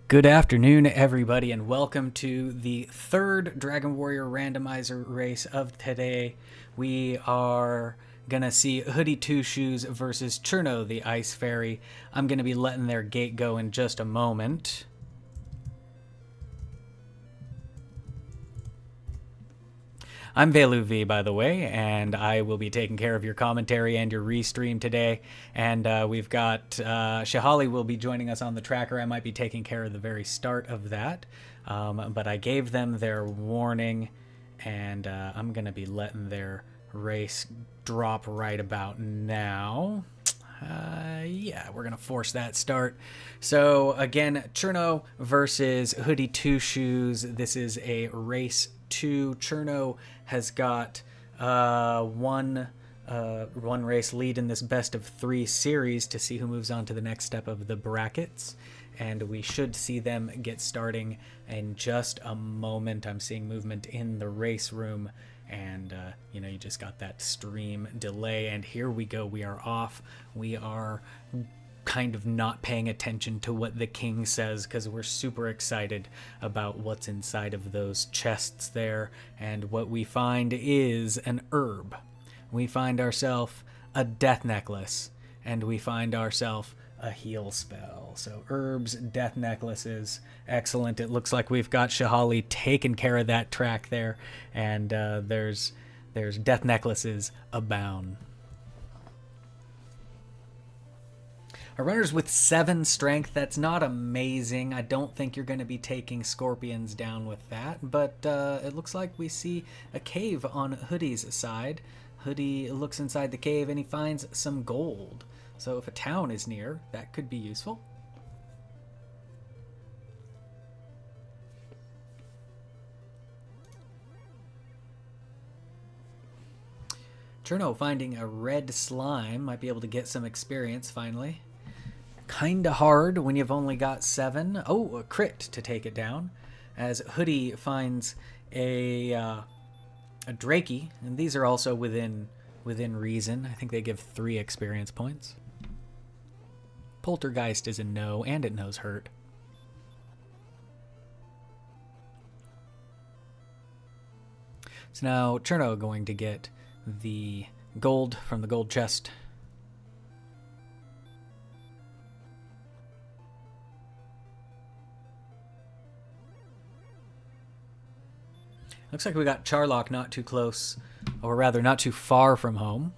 Good afternoon, everybody, and welcome to the third Dragon Warrior randomizer race of today. We are gonna see Hoodie Two Shoes versus Cherno, the Ice Fairy. I'm gonna be letting their gate go in just a moment. I'm Velu V, by the way, and I will be taking care of your commentary and your restream today. And we've got Shahali will be joining us on the tracker. I might be taking care of the very start of that, but I gave them their warning, and I'm going to be letting their race drop right about now. Yeah, we're going to force that start. So, again, Cherno versus Hoodie Two Shoes. This is a race 2. Cherno has got one race lead in this best of 3 series to see who moves on to the next step of the brackets. And we should see them get starting in just a moment. I'm seeing movement in the race room. And, you just got that stream delay. And here we go. We are off. We are kind of not paying attention to what the king says because we're super excited about what's inside of those chests there. And what we find is an herb. We find ourselves a death necklace. And we find ourselves a heal spell. So herbs, death necklaces, excellent. It looks like we've got Shahali taking care of that track there, and there's death necklaces abound. Our runners with 7 strength, that's not amazing. I don't think you're going to be taking scorpions down with that, but it looks like we see a cave on Hoodie's side. Hoodie looks inside the cave and he finds some gold. So if a town is near, that could be useful. Cherno finding a red slime, might be able to get some experience finally. Kinda hard when you've only got 7. Oh, a crit to take it down. As Hoodie finds a Drakey, and these are also within reason. I think they give 3 experience points. Poltergeist is a no, and it knows hurt. So now Cherno going to get the gold from the gold chest. Looks like we got Charlock not too close, or rather not too far from home.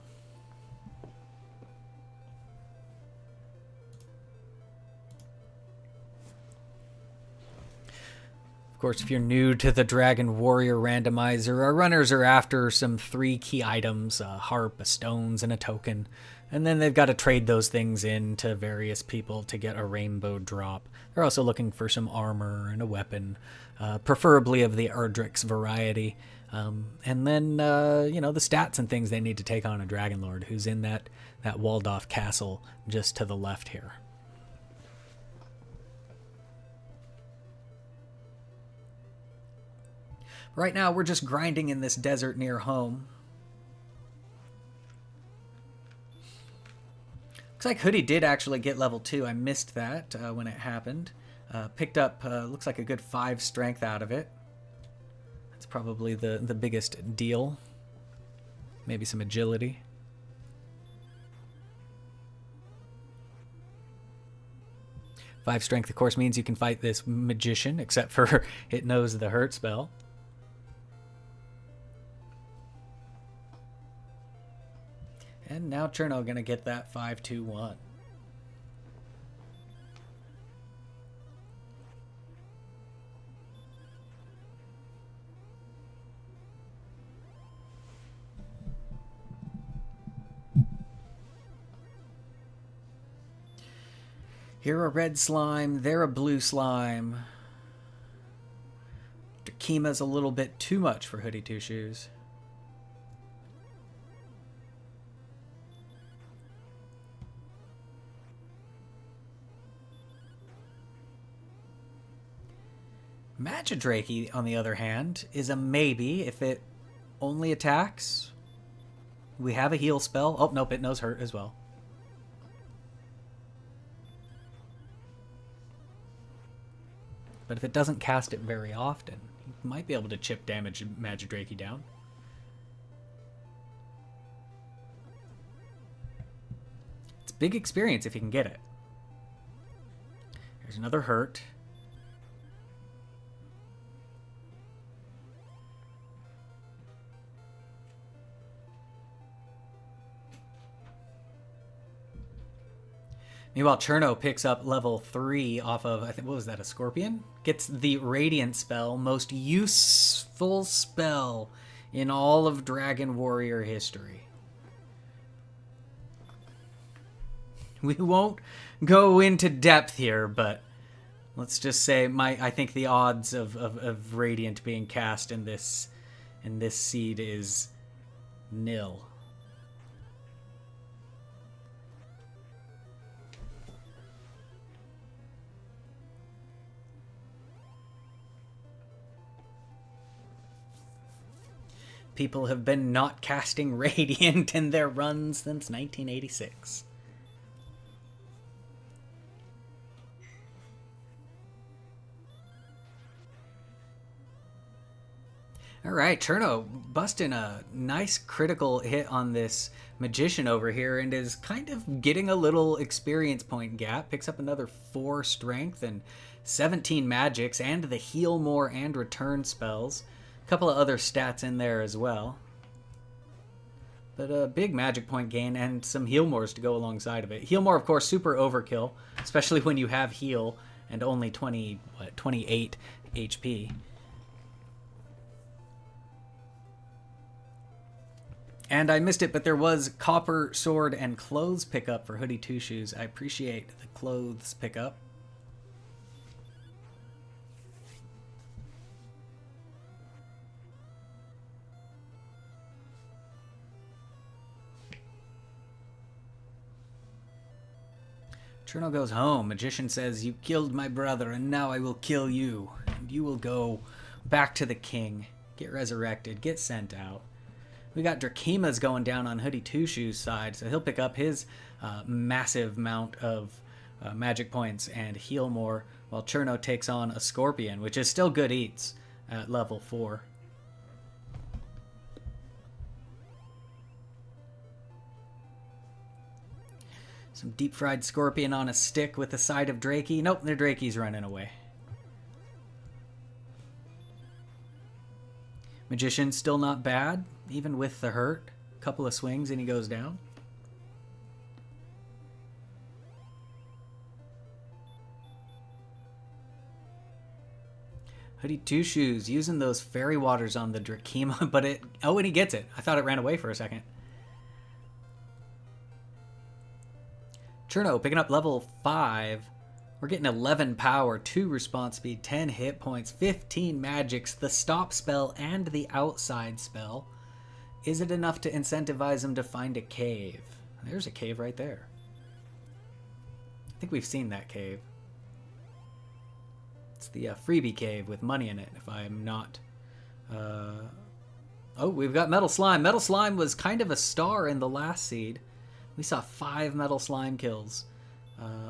Of course, if you're new to the Dragon Warrior randomizer, our runners are after some 3 key items, a harp, a stones, and a token. And then they've got to trade those things in to various people to get a rainbow drop. They're also looking for some armor and a weapon, preferably of the Erdrix variety. And then, the stats and things they need to take on a Dragon Lord who's in that walled-off castle just to the left here. Right now, we're just grinding in this desert near home. Looks like Hoodie did actually get level 2. I missed that when it happened. Picked up, looks like a good 5 strength out of it. That's probably the biggest deal. Maybe some agility. Five strength, of course, means you can fight this magician, except for it knows the hurt spell. And now Cherno gonna get that 5-2-1. Here a red slime, there a blue slime. Kima's a little bit too much for Hoodie Two Shoes. Magidrake, on the other hand, is a maybe if it only attacks. We have a heal spell. Oh, nope, it knows hurt as well. but if it doesn't cast it very often, you might be able to chip damage Magidraki down. It's big experience if you can get it. There's another hurt. Meanwhile, Cherno picks up level 3 off of, I think, what was that, a Scorpion? Gets the Radiant spell, most useful spell in all of Dragon Warrior history. We won't go into depth here, but let's just say I think the odds of Radiant being cast in this seed is nil. People have been not casting Radiant in their runs since 1986. All right, Cherno busting a nice critical hit on this Magician over here and is kind of getting a little experience point gap. Picks up another 4 strength and 17 magics and the heal more and return spells. A couple of other stats in there as well. But a big magic point gain and some heal mores to go alongside of it. Heal more, of course, super overkill, especially when you have heal and only 28 HP. And I missed it, but there was Copper, Sword, and Clothes pickup for Hoodie Two Shoes. I appreciate the Clothes pickup. Cherno goes home. Magician says, "You killed my brother, and now I will kill you. And you will go back to the king, get resurrected, get sent out." We got Drakima's going down on Hoodie Two Shoes' side, so he'll pick up his massive amount of magic points and heal more, while Cherno takes on a Scorpion, which is still good eats at level 4. Some deep-fried Scorpion on a stick with a side of Drakey. Nope, their Drakey's running away. Magician still not bad, even with the hurt. Couple of swings and he goes down. Hoodie Two Shoes using those fairy waters on the Drakima, but it... Oh, and he gets it. I thought it ran away for a second. Cherno picking up level 5. We're getting 11 power, 2 response speed, 10 hit points, 15 magics, the stop spell, and the outside spell. Is it enough to incentivize him to find a cave? There's a cave right there. I think we've seen that cave. It's the freebie cave with money in it, if I'm not... Oh, we've got Metal Slime. Metal Slime was kind of a star in the last seed. We saw 5 Metal Slime kills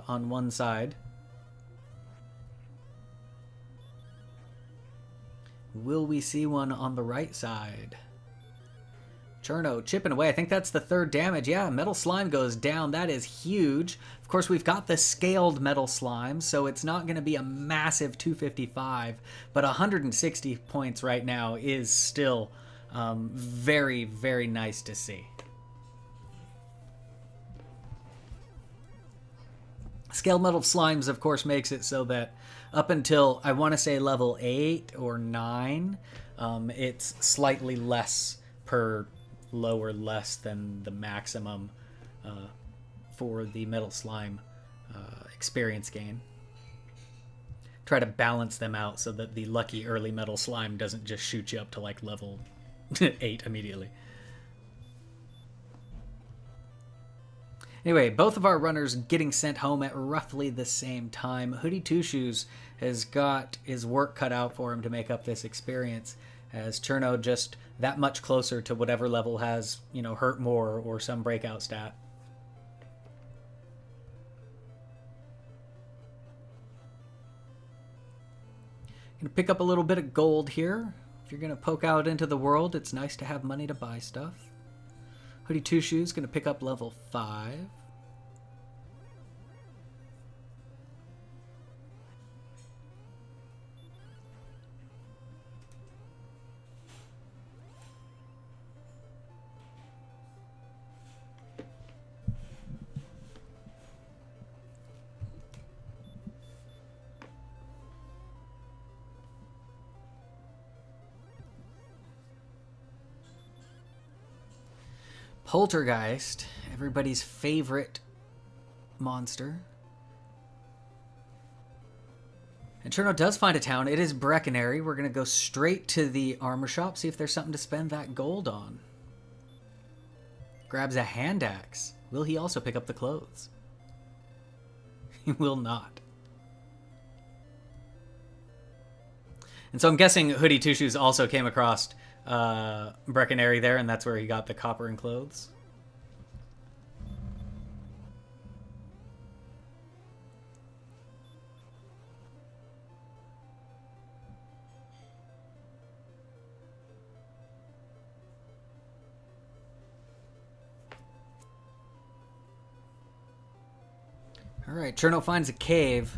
on one side. Will we see one on the right side? Cherno chipping away. I think that's the 3rd damage. Yeah, Metal Slime goes down. That is huge. Of course, we've got the scaled Metal Slime, so it's not going to be a massive 255, but 160 points right now is still very, very nice to see. Scaled Metal Slimes, of course, makes it so that up until, I want to say, level 8 or 9, it's slightly less per lower less than the maximum for the Metal Slime experience gain. Try to balance them out so that the lucky early Metal Slime doesn't just shoot you up to like level 8 immediately. Anyway, both of our runners getting sent home at roughly the same time. Hoodie Two Shoes has got his work cut out for him to make up this experience, as Cherno just that much closer to whatever level has, you know, hurt more or some breakout stat. Gonna pick up a little bit of gold here. If you're gonna poke out into the world, it's nice to have money to buy stuff. Hoodie Two Shoes gonna pick up level 5. Poltergeist, everybody's favorite monster. And Cherno does find a town. It is Breckenary. We're going to go straight to the armor shop, see if there's something to spend that gold on. Grabs a hand axe. Will he also pick up the clothes? He will not. And so I'm guessing Hoodie Two Shoes also came across Breckenary there, and that's where he got the copper and clothes. All right, Cherno finds a cave.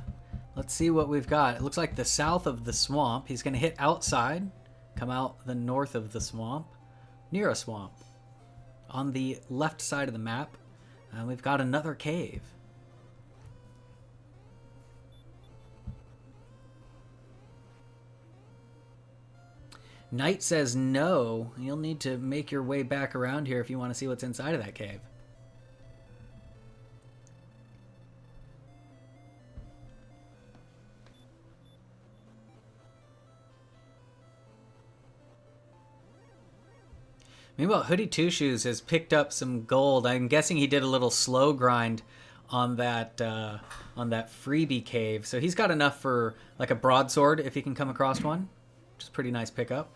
Let's see what we've got. It looks like the south of the swamp. He's going to hit outside, come out the north of the swamp, near a swamp. On the left side of the map, we've got another cave. Knight says no. You'll need to make your way back around here if you want to see what's inside of that cave. Meanwhile, Hoodie Two Shoes has picked up some gold. I'm guessing he did a little slow grind on that freebie cave. So he's got enough for like a broadsword if he can come across one, which is a pretty nice pickup.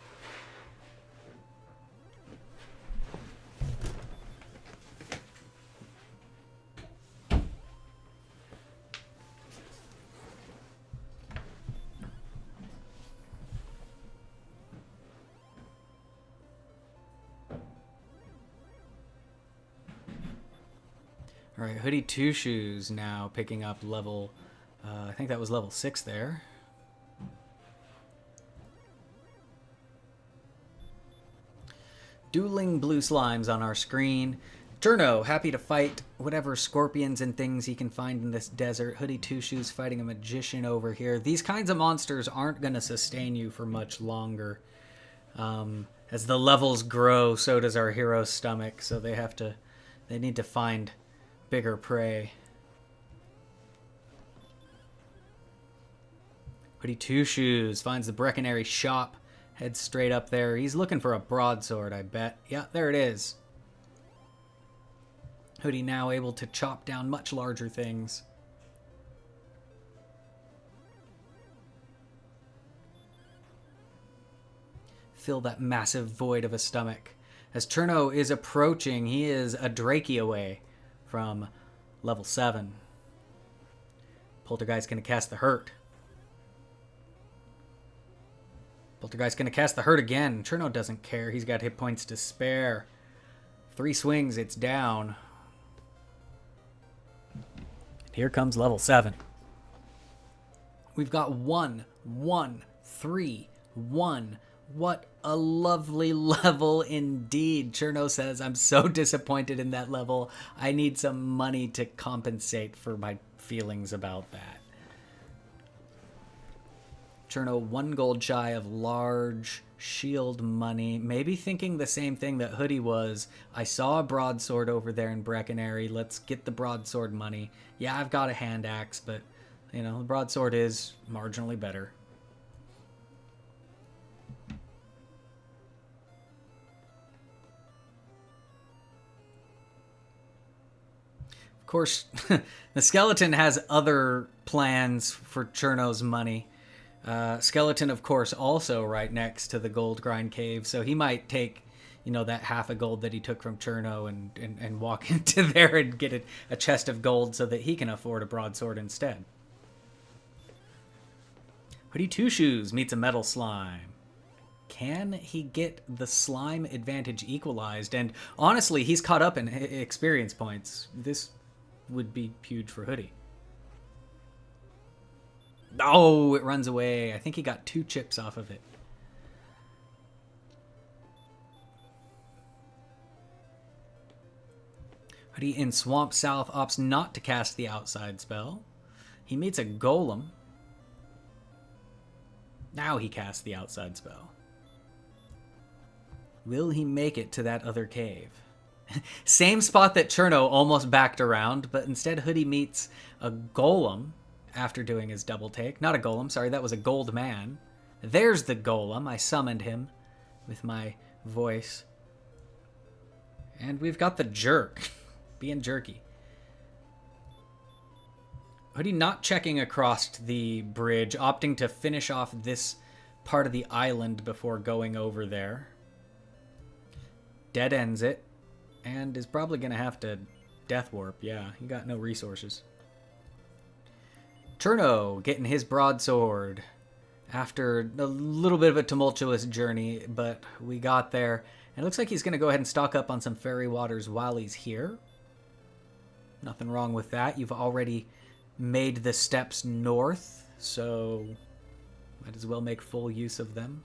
All right, Hoodie Two Shoes now picking up level, I think that was level 6 there. Dueling blue slimes on our screen. Cherno, happy to fight whatever scorpions and things he can find in this desert. Hoodie Two Shoes fighting a magician over here. These kinds of monsters aren't going to sustain you for much longer. As the levels grow, so does our hero's stomach, so they need to find bigger prey. Hoodie Two Shoes finds the Breckenary shop, heads straight up there. He's looking for a broadsword, I bet. Yeah, there it is. Hoodie now able to chop down much larger things. Fill that massive void of a stomach. As Cherno is approaching, he is a Drakey away from level 7. Poltergeist going to cast the Hurt. Poltergeist going to cast the Hurt again. Cherno doesn't care. He's got hit points to spare. 3 swings, it's down. Here comes level 7. We've got 1, 1, 3, 1. What a lovely level indeed. Cherno says, I'm so disappointed in that level. I need some money to compensate for my feelings about that. Cherno 1 gold shy of large shield money. Maybe thinking the same thing that Hoodie was. I saw a broadsword over there in Breckenary. Let's get the broadsword money. Yeah, I've got a hand axe, but, you know, the broadsword is marginally better. Of course, the skeleton has other plans for Cherno's money. Skeleton, of course, also right next to the gold grind cave, so he might take, you know, that half a gold that he took from Cherno and walk into there and get a chest of gold so that he can afford a broadsword instead. Hoodie Two Shoes meets a metal slime. Can he get the slime advantage equalized? And honestly, he's caught up in experience points. This would be huge for Hoodie. Oh, it runs away. I think he got 2 chips off of it. Hoodie in Swamp South opts not to cast the outside spell. He meets a golem. Now he casts the outside spell. Will he make it to that other cave? Same spot that Cherno almost backed around, but instead Hoodie meets a golem after doing his double take. Not a golem, sorry, that was a gold man. There's the golem. I summoned him with my voice. And we've got the jerk. Being jerky. Hoodie not checking across the bridge, opting to finish off this part of the island before going over there. Dead ends it, and is probably going to have to death warp. Yeah, he got no resources. Cherno getting his broadsword after a little bit of a tumultuous journey, but we got there. And it looks like he's going to go ahead and stock up on some fairy waters while he's here. Nothing wrong with that. You've already made the steps north, so might as well make full use of them.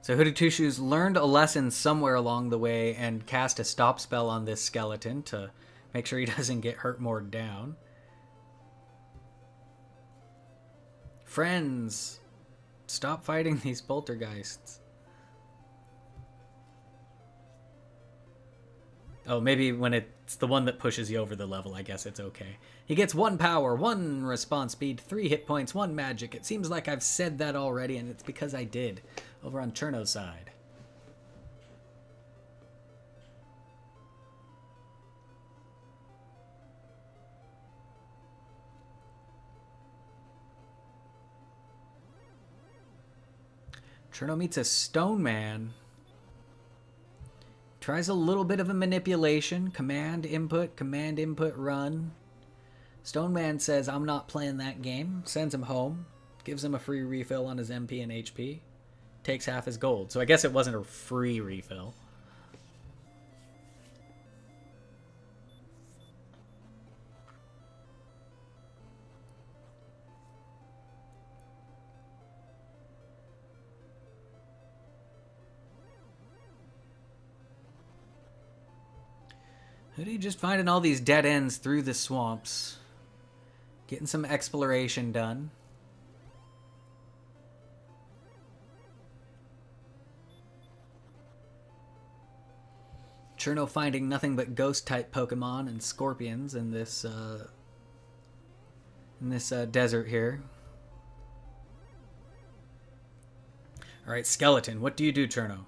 So Hooded Two Shoes learned a lesson somewhere along the way and cast a stop spell on this skeleton to make sure he doesn't get hurt more down. Friends, stop fighting these poltergeists. Oh, maybe when it's the one that pushes you over the level, I guess it's okay. He gets 1 power, 1 response speed, 3 hit points, 1 magic. It seems like I've said that already, and it's because I did. Over on Cherno's side. Cherno meets a stone man. Tries a little bit of a manipulation. Command input, run. Stone man says, I'm not playing that game. Sends him home. Gives him a free refill on his MP and HP. Takes half his gold. So I guess it wasn't a free refill. Hoodie just finding all these dead ends through the swamps. Getting some exploration done. Cherno finding nothing but ghost-type Pokemon and scorpions in this desert here. All right, skeleton. What do you do, Cherno?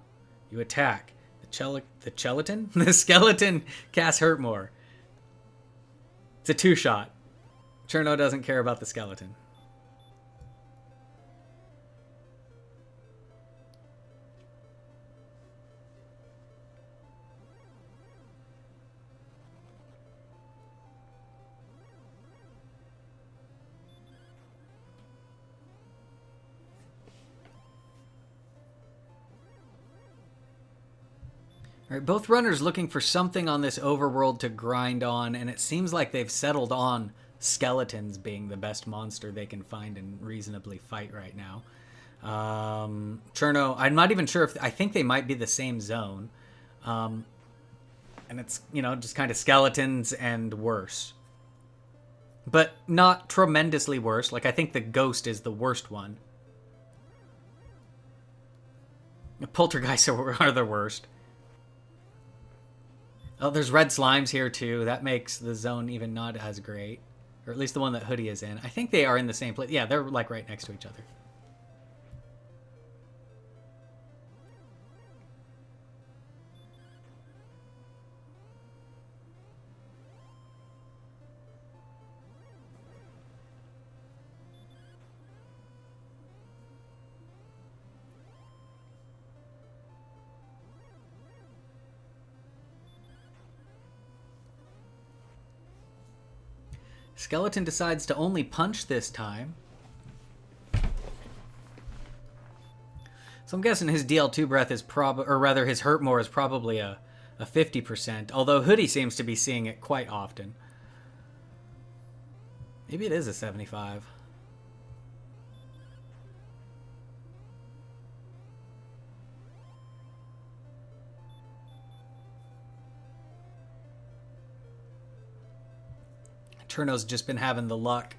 You attack. The skeleton? The skeleton casts Hurt More. It's a 2-shot. Cherno doesn't care about the skeleton. All right, both runners looking for something on this overworld to grind on, and it seems like they've settled on skeletons being the best monster they can find and reasonably fight right now. Cherno, I'm not even sure if... I think they might be the same zone. And it's, you know, just kind of skeletons and worse. But not tremendously worse. Like, I think the ghost is the worst one. The poltergeists are the worst. Oh, there's red slimes here, too. That makes the zone even not as great. Or at least the one that Hoodie is in. I think they are in the same place. Yeah, they're, like, right next to each other. Skeleton decides to only punch this time. So I'm guessing his DL2 breath is or rather his hurt more is probably a 50%, although Hoodie seems to be seeing it quite often. Maybe it is a 75. Cherno's just been having the luck.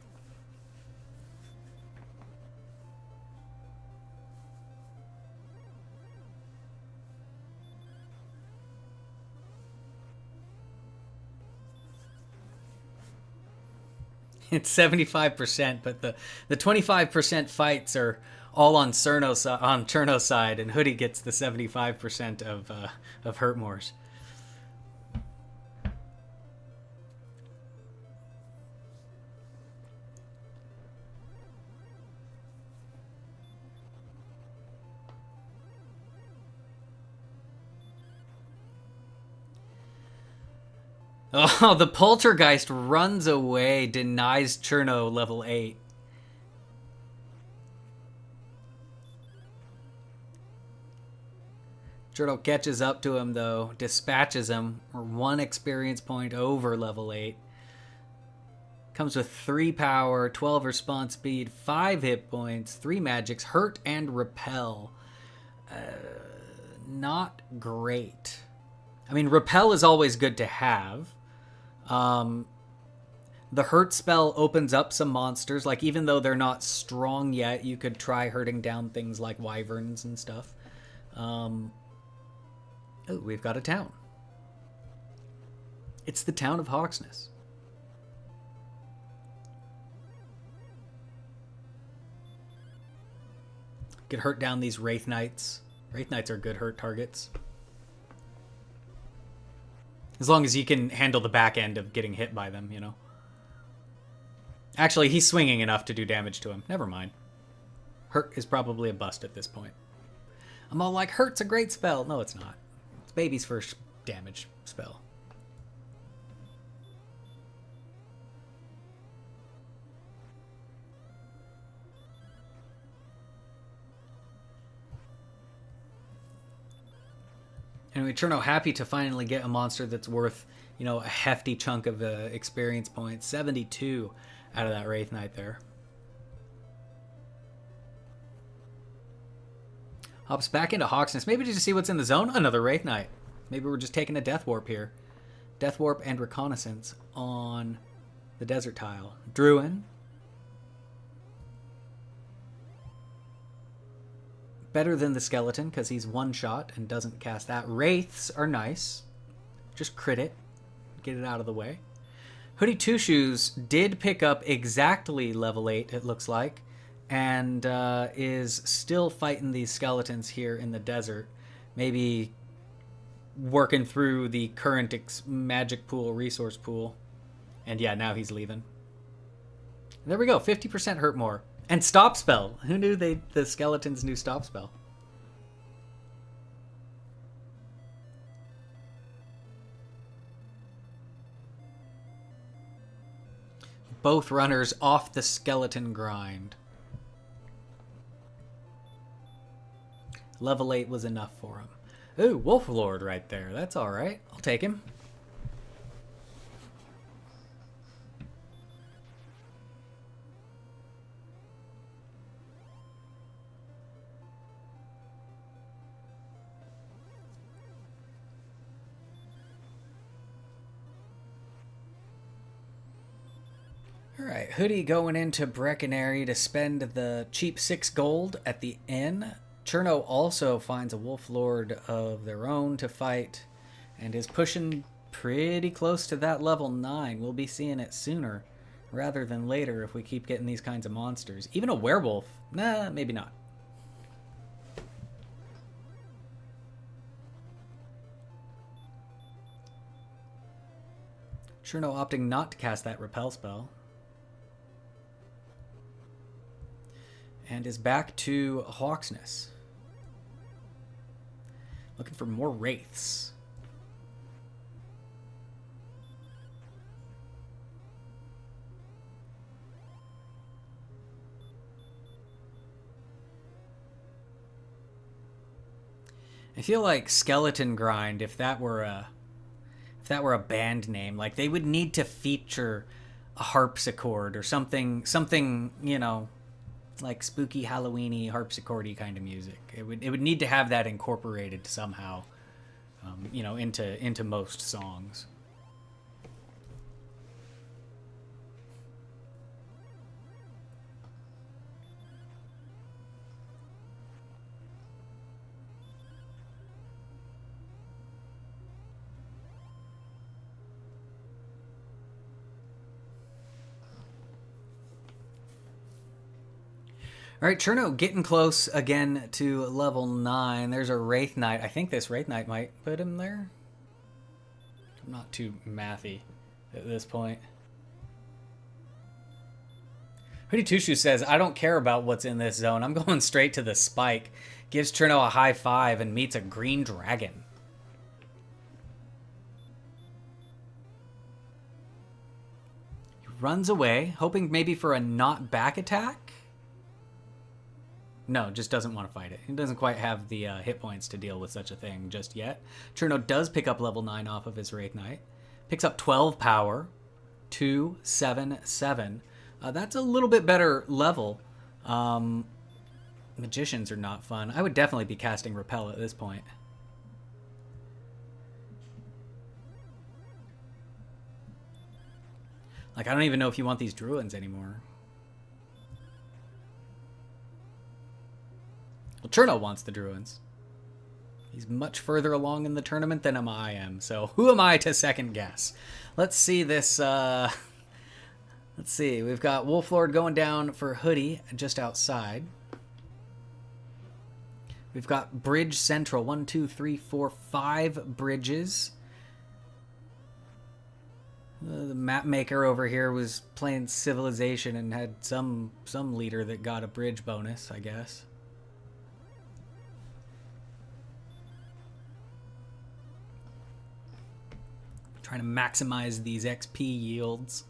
It's 75%, but the 25% fights are all on Cherno's side, and Hoodie gets the 75% of Hurtmore's. Oh, the Poltergeist runs away, denies Cherno level 8. Cherno catches up to him, though, dispatches him, or 1 experience point over level 8. Comes with 3 power, 12 response speed, 5 hit points, 3 magics, hurt and repel. Not great. I mean, repel is always good to have. The hurt spell opens up some monsters. Like, even though they're not strong yet, you could try hurting down things like wyverns and stuff. Oh, we've got a town. It's the town of Hawksness. Could hurt down these Wraith Knights. Wraith Knights are good hurt targets. As long as you can handle the back end of getting hit by them, you know. Actually, he's swinging enough to do damage to him. Never mind. Hurt is probably a bust at this point. I'm all like, Hurt's a great spell. No, it's not. It's Baby's first damage spell. Anyway, Cherno happy to finally get a monster that's worth, you know, a hefty chunk of experience points. 72 out of that Wraith Knight there. Hops back into Hawksness. Maybe just to see what's in the zone. Another Wraith Knight. Maybe we're just taking a Death Warp here. Death Warp and Reconnaissance on the desert tile. Druin. Better than the Skeleton because he's one shot and doesn't cast that. Wraiths are nice. Just crit it. Get it out of the way. Hoodie Two Shoes did pick up exactly level 8, it looks like, and is still fighting these skeletons here in the desert. Maybe working through the current magic pool, resource pool. And yeah, now he's leaving. There we go. 50% hurt more. And stop spell. Who knew the skeletons knew stop spell? Both runners off the skeleton grind. Level 8 was enough for him. Ooh, Wolf Lord right there. That's alright. I'll take him. Alright, Hoodie going into Breckenary to spend the cheap 6 gold at the inn. Cherno also finds a Wolf Lord of their own to fight and is pushing pretty close to that level 9. We'll be seeing it sooner rather than later if we keep getting these kinds of monsters. Even a werewolf? Nah, maybe not. Cherno opting not to cast that repel spell. And is back to Hawksness. Looking for more Wraiths. I feel like Skeleton Grind, if that were a band name, like they would need to feature a harpsichord or something, like spooky Halloweeny harpsichordy kind of music. It would need to have that incorporated somehow, into most songs. All right, Cherno getting close again to level 9. There's a Wraith Knight. I think this Wraith Knight might put him there. I'm not too mathy at this point. Hoodie Tushu says, I don't care about what's in this zone. I'm going straight to the spike. Gives Cherno a high five and meets a green dragon. He runs away, hoping maybe for a not back attack. No, just doesn't want to fight it. He doesn't quite have the hit points to deal with such a thing just yet. Cherno does pick up level 9 off of his Wraith Knight. Picks up 12 power. 2, 7, 7. That's a little bit better level. Magicians are not fun. I would definitely be casting Repel at this point. Like, I don't even know if you want these Druids anymore. Well, Cherno wants the Druids. He's much further along in the tournament than I am, so who am I to second guess? Let's see this, let's see, we've got Wolflord going down for Hoodie just outside. We've got Bridge Central, 1, 2, 3, 4, 5 bridges. The map maker over here was playing Civilization and had some leader that got a bridge bonus, I guess. Trying to maximize these XP yields.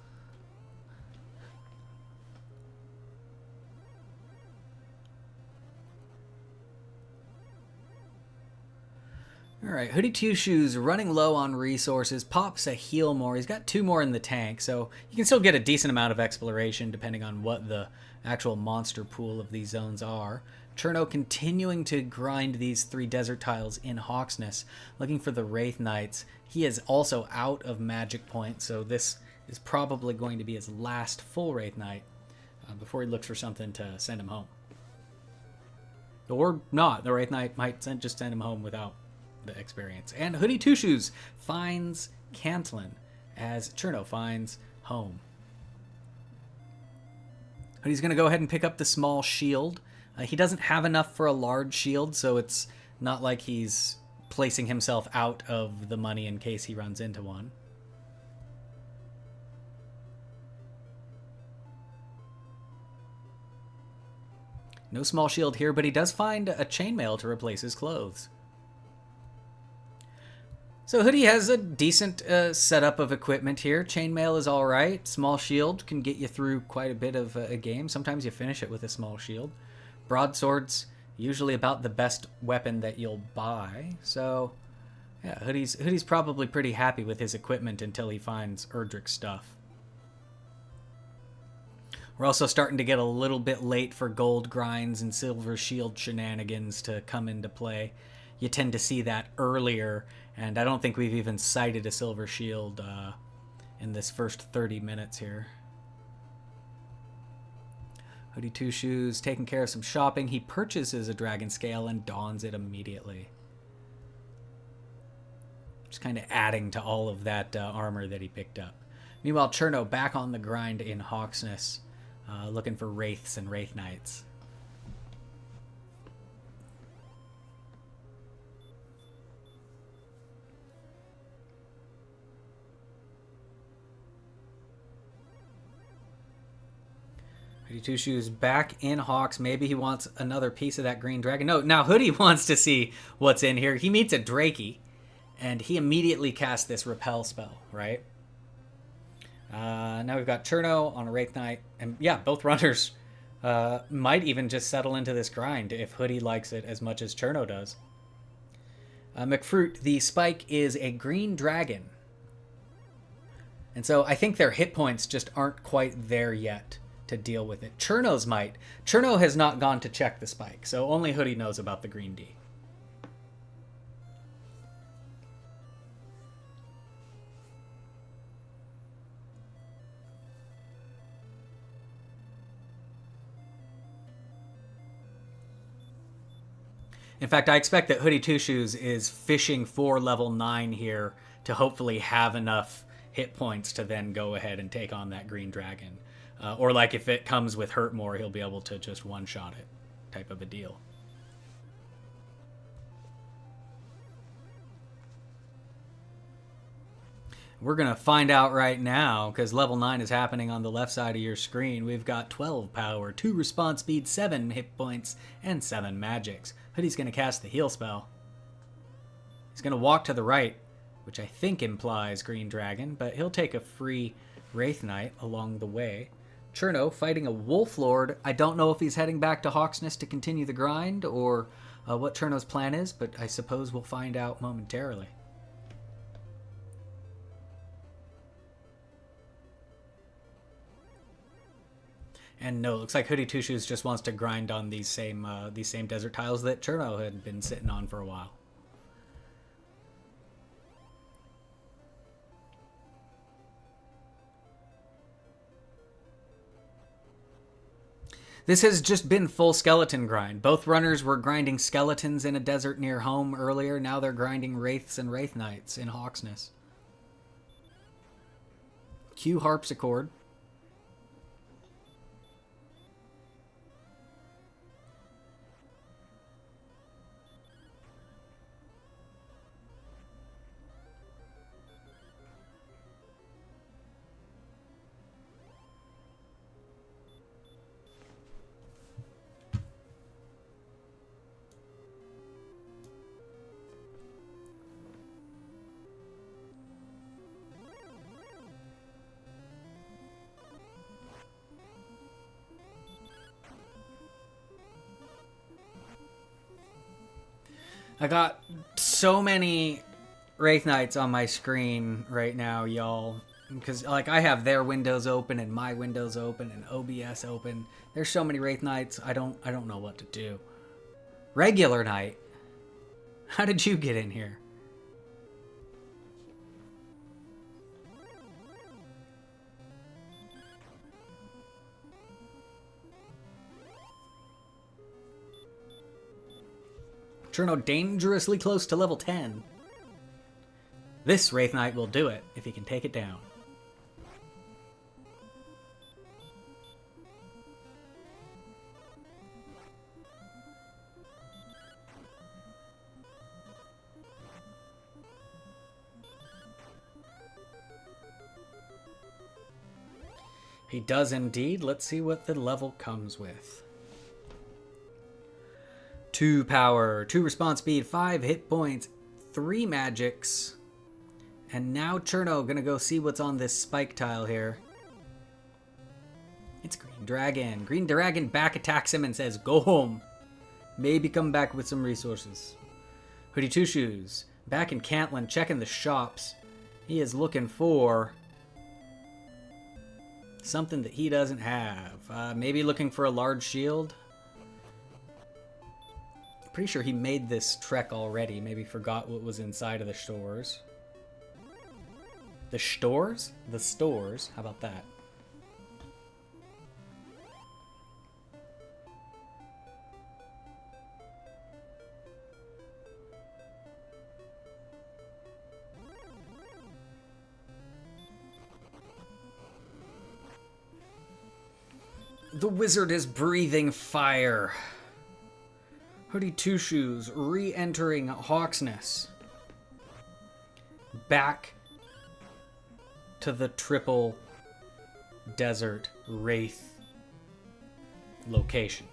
Alright, Hoodie Two Shoes running low on resources, pops a heal more. He's got 2 more in the tank, so you can still get a decent amount of exploration depending on what the actual monster pool of these zones are. Cherno continuing to grind these 3 desert tiles in Hawksness, looking for the Wraith Knights. He is also out of magic points, so this is probably going to be his last full Wraith Knight before he looks for something to send him home. Or not. The Wraith Knight might just send him home without the experience. And Hoodie Two Shoes finds Cantlin as Cherno finds home. Hoodie's going to go ahead and pick up the small shield. He doesn't have enough for a large shield, so it's not like he's placing himself out of the money in case he runs into one. No small shield here, but he does find a chainmail to replace his clothes. So Hoodie has a decent setup of equipment here. Chainmail is alright. Small shield can get you through quite a bit of a game. Sometimes you finish it with a small shield. Broadsword's usually about the best weapon that you'll buy. So, yeah, Hoodie's probably pretty happy with his equipment until he finds Erdrick's stuff. We're also starting to get a little bit late for gold grinds and silver shield shenanigans to come into play. You tend to see that earlier, and I don't think we've even sighted a silver shield in this first 30 minutes here. Hoodie Two Shoes taking care of some shopping. He purchases a dragon scale and dons it immediately. Just kind of adding to all of that armor that he picked up. Meanwhile, Cherno back on the grind in Hawksness, looking for Wraiths and Wraith Knights. Hoodie Two Shoes back in Hawks. Maybe he wants another piece of that green dragon. No, now Hoodie wants to see what's in here. He meets a Drakey, and he immediately casts this Repel spell, right? Now we've got Cherno on a Wraith Knight. And yeah, both runners might even just settle into this grind if Hoodie likes it as much as Cherno does. McFruit, the spike is a green dragon. And so I think their hit points just aren't quite there yet to deal with it. Cherno's might. Cherno has not gone to check the spike, so only Hoodie knows about the green D. In fact, I expect that Hoodie Two Shoes is fishing for level 9 here to hopefully have enough hit points to then go ahead and take on that green dragon. Or like if it comes with Hurt More, he'll be able to just one-shot it type of a deal. We're going to find out right now, because level 9 is happening on the left side of your screen. We've got 12 power, 2 response speed, 7 hit points, and 7 magics. Hoodie's going to cast the heal spell. He's going to walk to the right, which I think implies Green Dragon, but he'll take a free Wraith Knight along the way. Cherno fighting a Wolf Lord. I don't know if he's heading back to Hawksness to continue the grind, or what Cherno's plan is, but I suppose we'll find out momentarily. And no, it looks like Hoodie Two Shoes just wants to grind on these same desert tiles that Cherno had been sitting on for a while. This has just been full skeleton grind. Both runners were grinding skeletons in a desert near home earlier. Now they're grinding Wraiths and Wraith Knights in Hawksness. Q Harpsichord. I got so many Wraith Knights on my screen right now, y'all. Because, like, I have their windows open and my windows open and OBS open. There's so many Wraith Knights, I don't know what to do. Regular Knight? How did you get in here? Cherno dangerously close to level 10. This Wraith Knight will do it if he can take it down. He does indeed. Let's see what the level comes with. 2 power, 2 response speed, 5 hit points, 3 magics. And now Cherno gonna go see what's on this spike tile here. It's Green Dragon. Green Dragon back attacks him and says, go home. Maybe come back with some resources. Hoodie Two Shoes, back in Cantlin, checking the shops. He is looking for something that he doesn't have. Maybe looking for a large shield. Pretty sure he made this trek already. Maybe forgot what was inside of the stores. The stores? The stores. How about that? The wizard is breathing fire. Hoodie Two Shoes re-entering Hawksness. Back to the triple desert wraith location.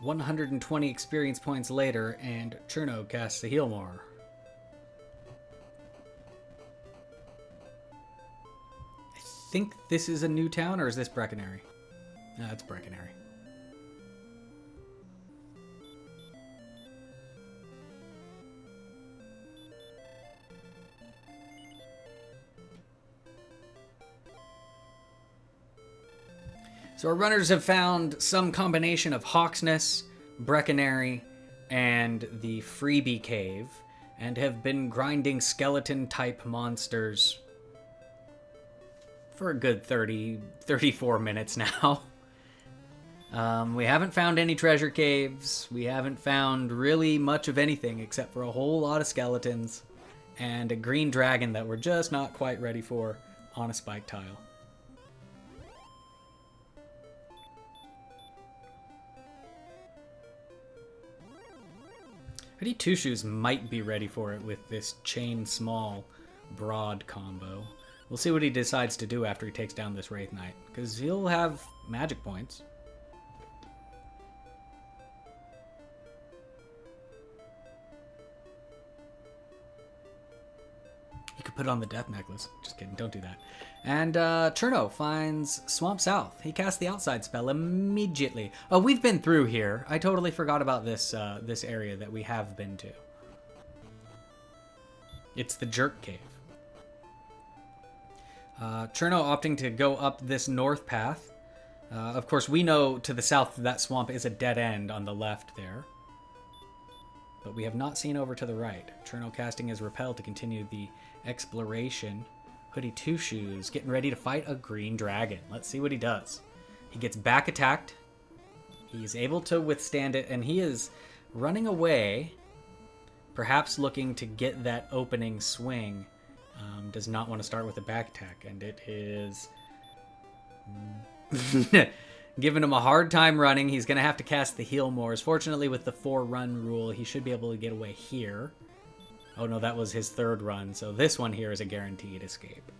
$120 experience points later, and Cherno casts the Heal More. think this is a new town, or is this Brecconary? No, it's Brecconary. So our runners have found some combination of Hawksness, Brecconary, and the Freebie Cave, and have been grinding skeleton-type monsters for a good 34 minutes now. We haven't found any treasure caves. We haven't found really much of anything except for a whole lot of skeletons and a green dragon that we're just not quite ready for on a spike tile. Hoodie Two Shoes might be ready for it with this chain small broad combo. We'll see what he decides to do after he takes down this Wraith Knight, because he'll have magic points. He could put on the Death Necklace. Just kidding, don't do that. And Cherno finds Swamp South. He casts the outside spell immediately. Oh, we've been through here. I totally forgot about this this area that we have been to. It's the Jerk Cave. Cherno opting to go up this north path. Of course, we know to the south that swamp is a dead end on the left there. But we have not seen over to the right. Cherno casting his Repel to continue the exploration. Hoodie Two Shoes getting ready to fight a green dragon. Let's see what he does. He gets back attacked. He's able to withstand it, and he is running away, perhaps looking to get that opening swing. Does not want to start with a back attack, and it is giving him a hard time running. He's going to have to cast the Heal Mores. Fortunately, with the 4-run rule, he should be able to get away here. Oh no, that was his 3rd run, so this one here is a guaranteed escape.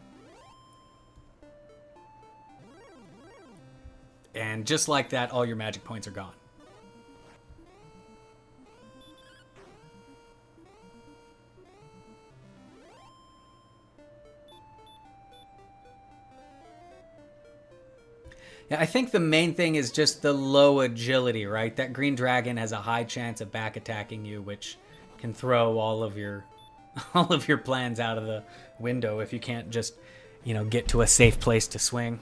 And just like that, all your magic points are gone. Yeah, I think the main thing is just the low agility, right? That green dragon has a high chance of back attacking you, which can throw all of your plans out of the window if you can't just, get to a safe place to swing.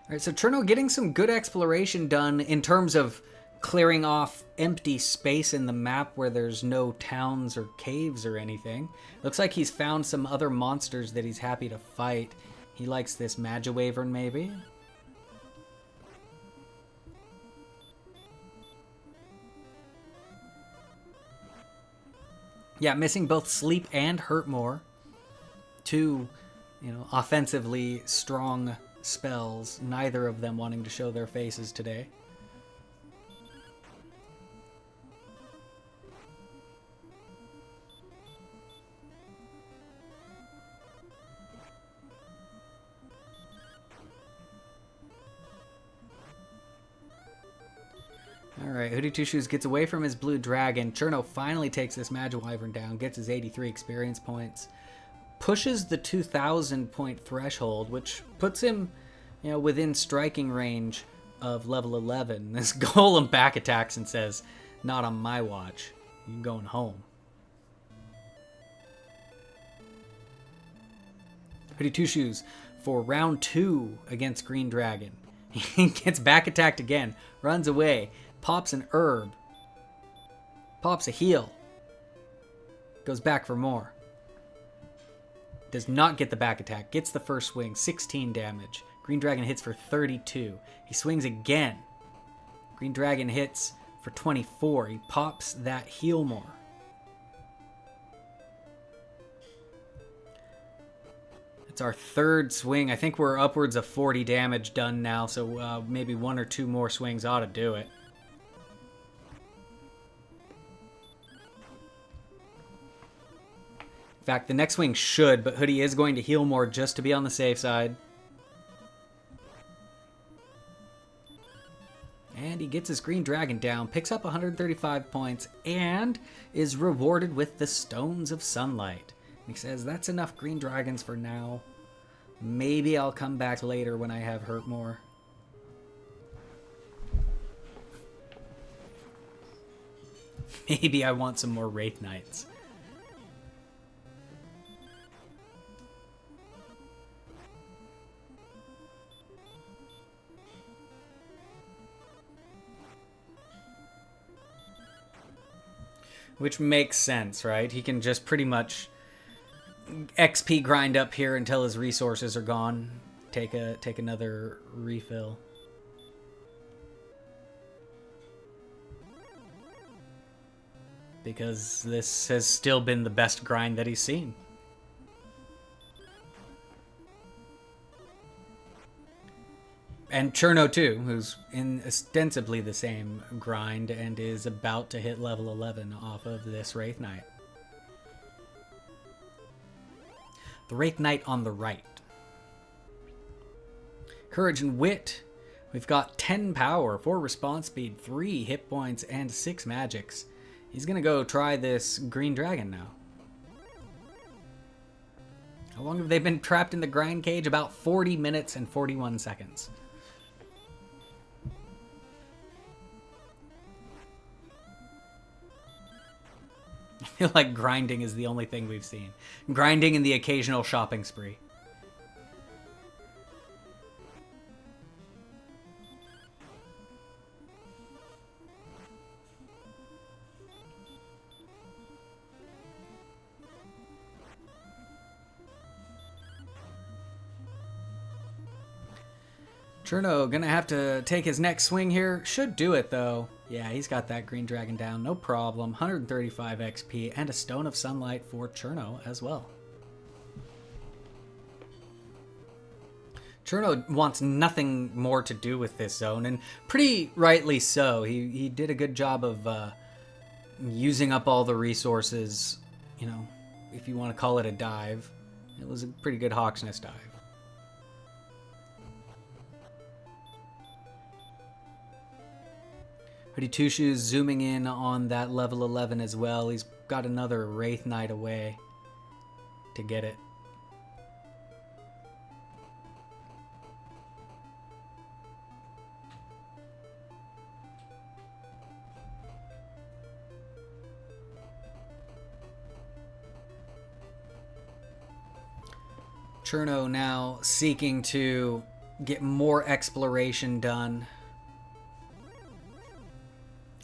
All right, so Cherno getting some good exploration done in terms of clearing off empty space in the map where there's no towns or caves or anything. Looks like he's found some other monsters that he's happy to fight. He likes this Magiwyvern, maybe? Yeah, missing both Sleep and Hurt More. Two, offensively strong spells, neither of them wanting to show their faces today. Alright, Hoodie Two Shoes gets away from his blue dragon. Cherno finally takes this Magiwyvern down, gets his 83 experience points, pushes the 2,000 point threshold, which puts him, within striking range of level 11. This golem back attacks and says, "Not on my watch. You're going home." Hoodie Two Shoes for round 2 against Green Dragon. He gets back attacked again, runs away, pops an herb, pops a heal, goes back for more. Does not get the back attack, gets the first swing, 16 damage. Green Dragon hits for 32. He swings again. Green Dragon hits for 24. He pops that heal more. It's our 3rd swing. I think we're upwards of 40 damage done now, so maybe 1 or 2 more swings ought to do it. In fact, the next swing should, but Hoodie is going to heal more just to be on the safe side. And he gets his green dragon down, picks up 135 points, and is rewarded with the Stones of Sunlight. He says, that's enough green dragons for now. Maybe I'll come back later when I have hurt more. Maybe I want some more Wraith Knights. Which makes sense, right? He can just pretty much XP grind up here until his resources are gone. Take another refill. Because this has still been the best grind that he's seen. And Cherno too, who's in ostensibly the same grind and is about to hit level 11 off of this Wraith Knight. The Wraith Knight on the right. Courage and Wit. We've got 10 power, 4 response speed, 3 hit points, and 6 magics. He's gonna go try this green dragon now. How long have they been trapped in the grind cage? About 40 minutes and 41 seconds. I feel like grinding is the only thing we've seen. Grinding and the occasional shopping spree. Cherno gonna have to take his next swing here. Should do it though. Yeah, he's got that green dragon down, no problem. 135 XP and a Stone of Sunlight for Cherno as well. Cherno wants nothing more to do with this zone, and pretty rightly so. He did a good job of using up all the resources, you know, if you want to call it a dive. It was a pretty good Hawk's Nest dive. Hoodie Two Shoes zooming in on that level 11 as well. He's got another Wraith Knight away to get it. Cherno now seeking to get more exploration done.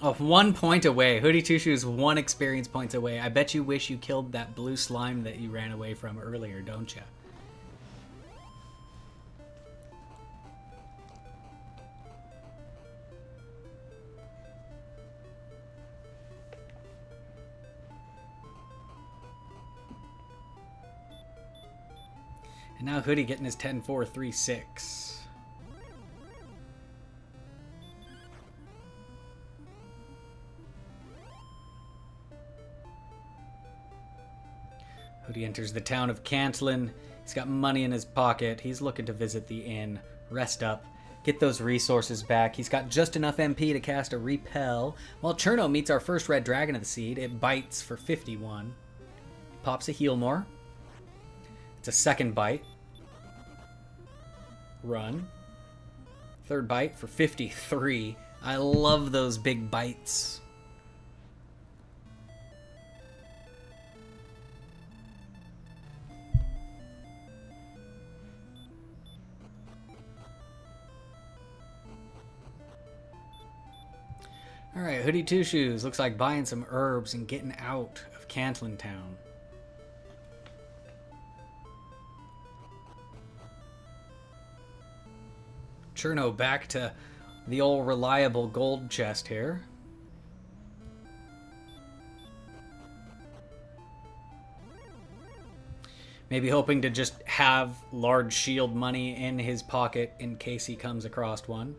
Oh, 1 point away. Hoodie Two Shoes 1 experience points away. I bet you wish you killed that blue slime that you ran away from earlier, don't you? And now Hoodie getting his 10-4-3-6. Hoodie enters the town of Cantlin. He's got money in his pocket. He's looking to visit the inn, rest up, get those resources back. He's got just enough MP to cast a Repel. While Cherno meets our first red dragon of the seed, it bites for 51. Pops a heal more. It's a second bite. Run. Third bite for 53. I love those big bites. Alright, Hoodie Two Shoes looks like buying some herbs and getting out of Cantlin Town. Cherno back to the old reliable gold chest here. Maybe hoping to just have large shield money in his pocket in case he comes across one.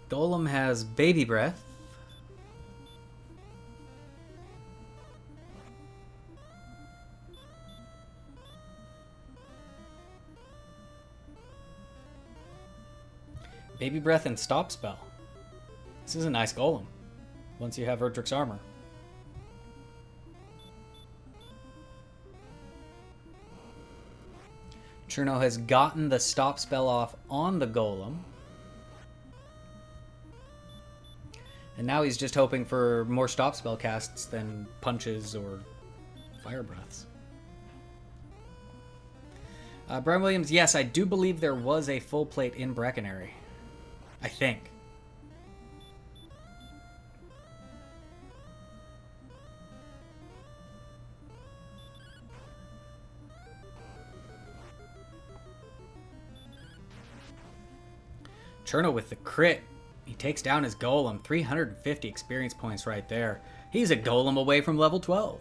Golem has baby breath. Baby Breath and Stop Spell. This is a nice golem once you have Erdrick's armor. Cherno has gotten the Stop Spell off on the golem. And now he's just hoping for more Stop Spell casts than punches or Fire Breaths. Brian Williams, yes, I do believe there was a full plate in Breckenary. I think. Cherno with the crit. He takes down his golem. 350 experience points right there. He's a golem away from level 12.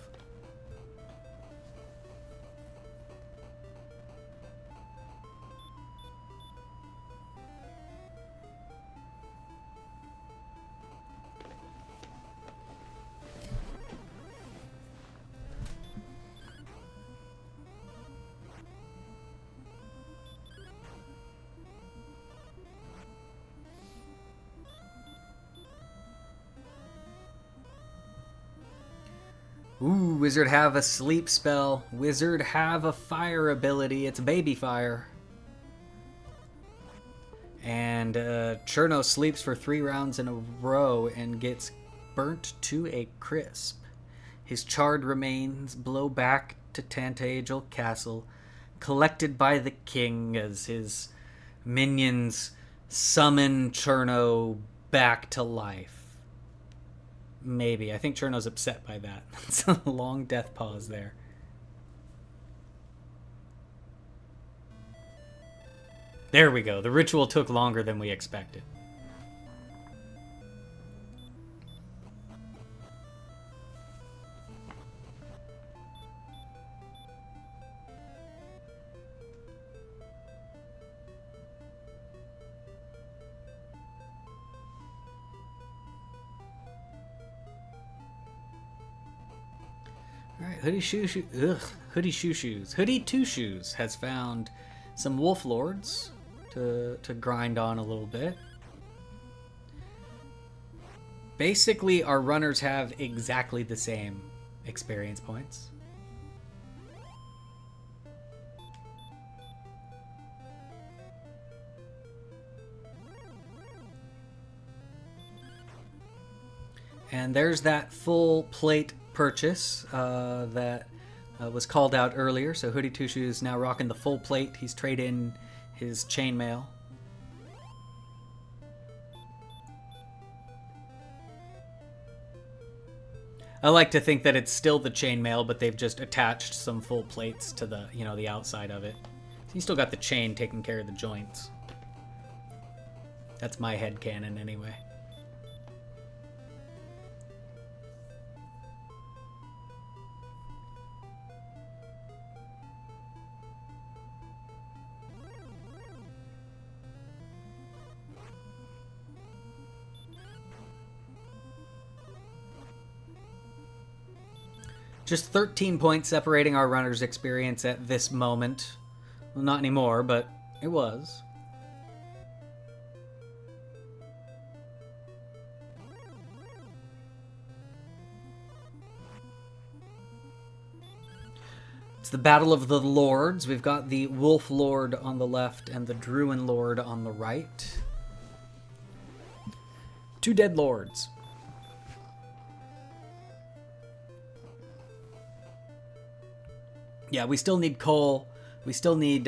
Ooh, Wizard have a sleep spell. Wizard have a fire ability. It's baby fire. And Cherno sleeps for 3 rounds in a row and gets burnt to a crisp. His charred remains blow back to Tantagel Castle, collected by the king as his minions summon Cherno back to life. Maybe. I think Cherno's upset by that. It's a long death pause there. There we go. The ritual took longer than we expected. Alright, Hoodie Two Shoes has found some Wolf Lords to grind on a little bit. Basically, our runners have exactly the same experience points. And there's that full plate purchase that was called out earlier. So Hoodie Two Shoes now rocking the full plate. He's traded in his chainmail. I like to think that it's still the chainmail, but they've just attached some full plates to the, the outside of it. So you still got the chain taking care of the joints. That's my headcanon anyway. Just 13 points separating our runner's experience at this moment. Well, not anymore, but it was. It's the Battle of the Lords. We've got the Wolf Lord on the left and the Druin Lord on the right. 2 dead lords. Yeah, we still need coal. We still need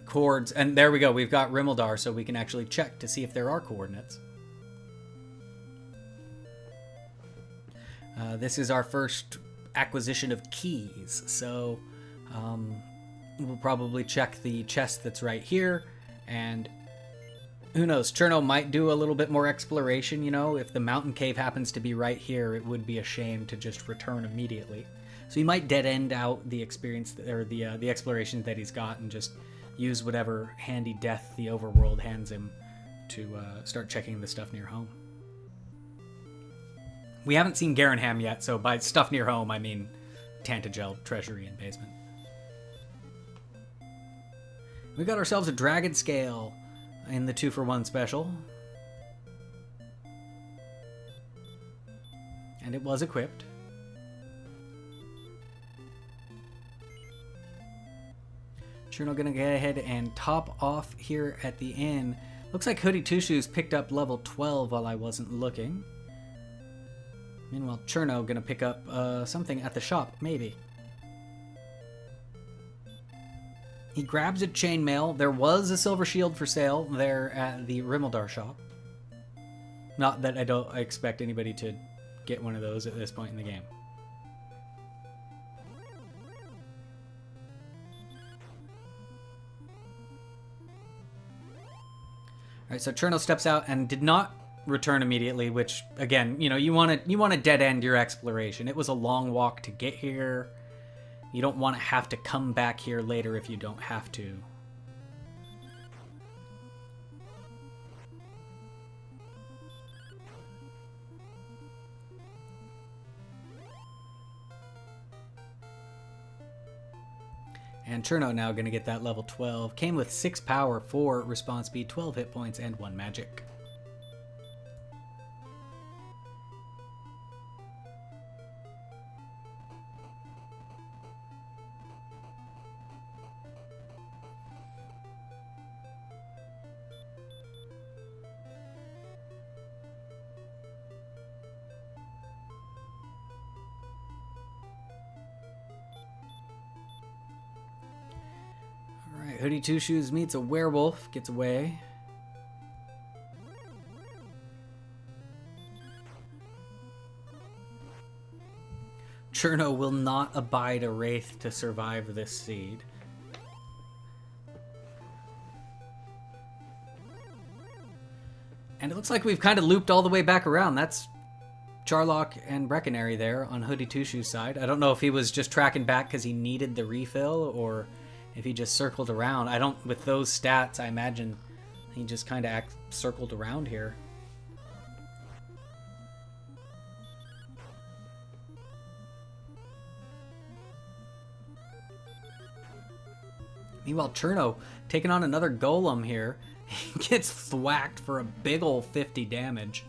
cords. And there we go. We've got Rimmildar, so we can actually check to see if there are coordinates. This is our first acquisition of keys. So we'll probably check the chest that's right here. And who knows? Cherno might do a little bit more exploration, If the mountain cave happens to be right here, it would be a shame to just return immediately. So he might dead end out the experience or the exploration that he's got and just use whatever handy death the overworld hands him to start checking the stuff near home. We haven't seen Garenham yet, so by stuff near home, I mean Tantagel, Treasury, and Basement. We got ourselves a Dragon Scale. in the 2-for-1 special. And it was equipped. Cherno gonna go ahead and top off here at the end. Looks like Hoodie Two Shoes picked up level 12 while I wasn't looking. Meanwhile, Cherno gonna pick up something at the shop, maybe. He grabs a chainmail. There was a silver shield for sale there at the Rimmeldar shop. Not that I don't expect anybody to get one of those at this point in the game. Alright, so Cherno steps out and did not return immediately, which, again, you know, you want to dead end your exploration. It was a long walk to get here. You don't want to have to come back here later if you don't have to. And Cherno now going to get that level 12. Came with 6 power, 4 response speed, 12 hit points, and 1 magic. Hoodie Two Shoes meets a werewolf, gets away. Cherno will not abide a wraith to survive this seed. And it looks like we've kind of looped all the way back around. That's Charlock and Breckenary there on Hoodie Two Shoes side. I don't know if he was just tracking back because he needed the refill or if he just circled around. I don't, with those stats, I imagine he just kind of circled around here. Meanwhile, Cherno taking on another golem here. He gets thwacked for a big ol' 50 damage.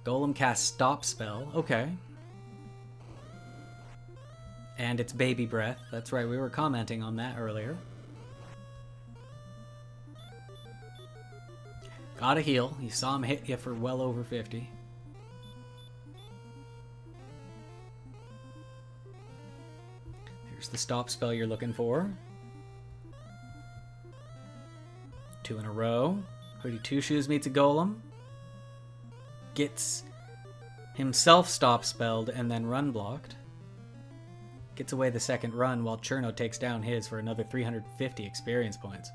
Golem casts Stop Spell. Okay. And it's Baby Breath. That's right, we were commenting on that earlier. Gotta heal. You saw him hit you for well over 50. Here's the stop spell you're looking for. 2 in a row. Hoodie Two Shoes meets a golem. Gets himself stop spelled and then run blocked. Gets away the second run while Cherno takes down his for another 350 experience points.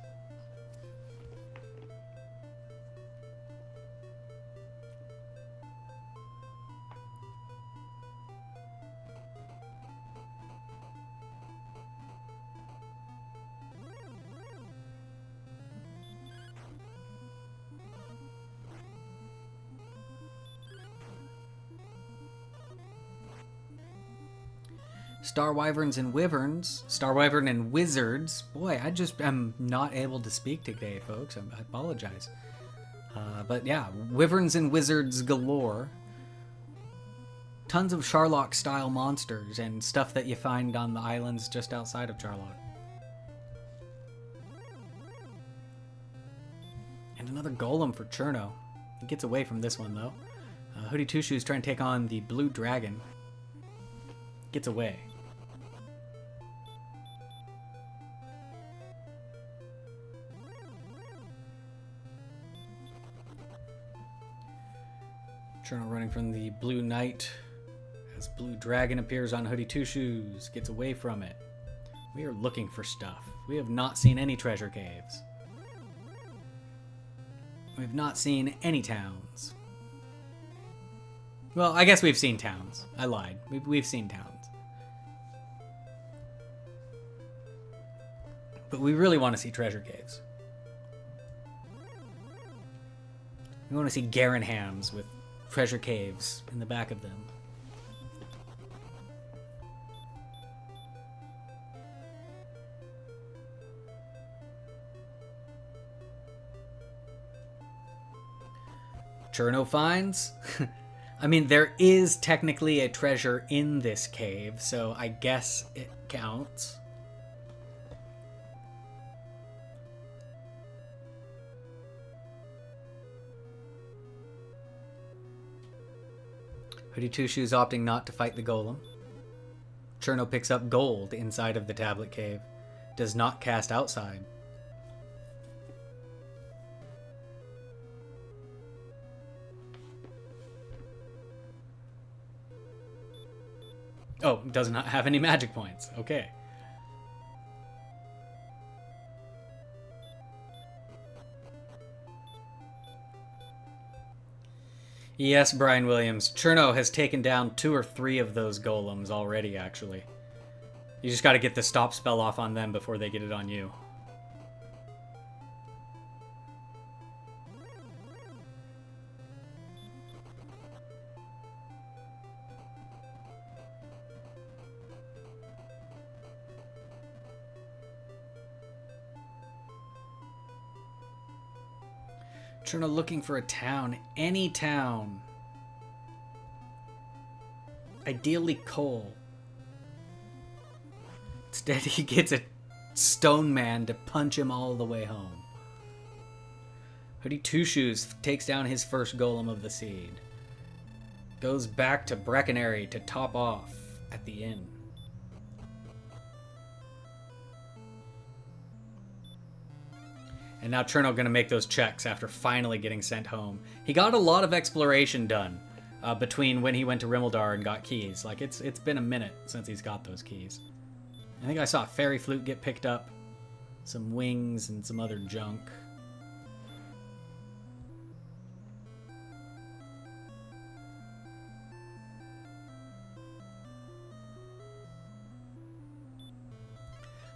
Star Wyverns and Wyverns. Star Wyvern and Wizards. Boy, I just am not able to speak today, folks. I apologize. But yeah, Wyverns and Wizards galore. Tons of Charlock-style monsters and stuff that you find on the islands just outside of Charlock. And another golem for Cherno. He gets away from this one, though. Hoodie Two Shoes trying to take on the blue dragon. Gets away. Cherno running from the blue knight as blue dragon appears on Hoodie Two Shoes. Gets away from it. We are looking for stuff. We have not seen any treasure caves. We've not seen any towns. Well, I guess we've seen towns. I lied. We've seen towns. But we really want to see treasure caves. We want to see Garenhams with treasure caves in the back of them. Cherno finds. I mean, there is technically a treasure in this cave, so I guess it counts. Hoodie Two Shoes opting not to fight the golem. Cherno picks up gold inside of the tablet cave. Does not cast outside. Oh, does not have any magic points. Okay. Yes, Brian Williams. Cherno has taken down 2 or 3 of those golems already, actually. You just got to get the stop spell off on them before they get it on you. Cherno looking for a town. Any town. Ideally coal. Instead, he gets a stone man to punch him all the way home. Hoodie Two Shoes takes down his first golem of the seed. Goes back to Breckenary to top off at the inn. And now Cherno going to make those checks after finally getting sent home. He got a lot of exploration done between when he went to Rimmeldar and got keys. Like, it's been a minute since he's got those keys. I think I saw a fairy flute get picked up. Some wings and some other junk.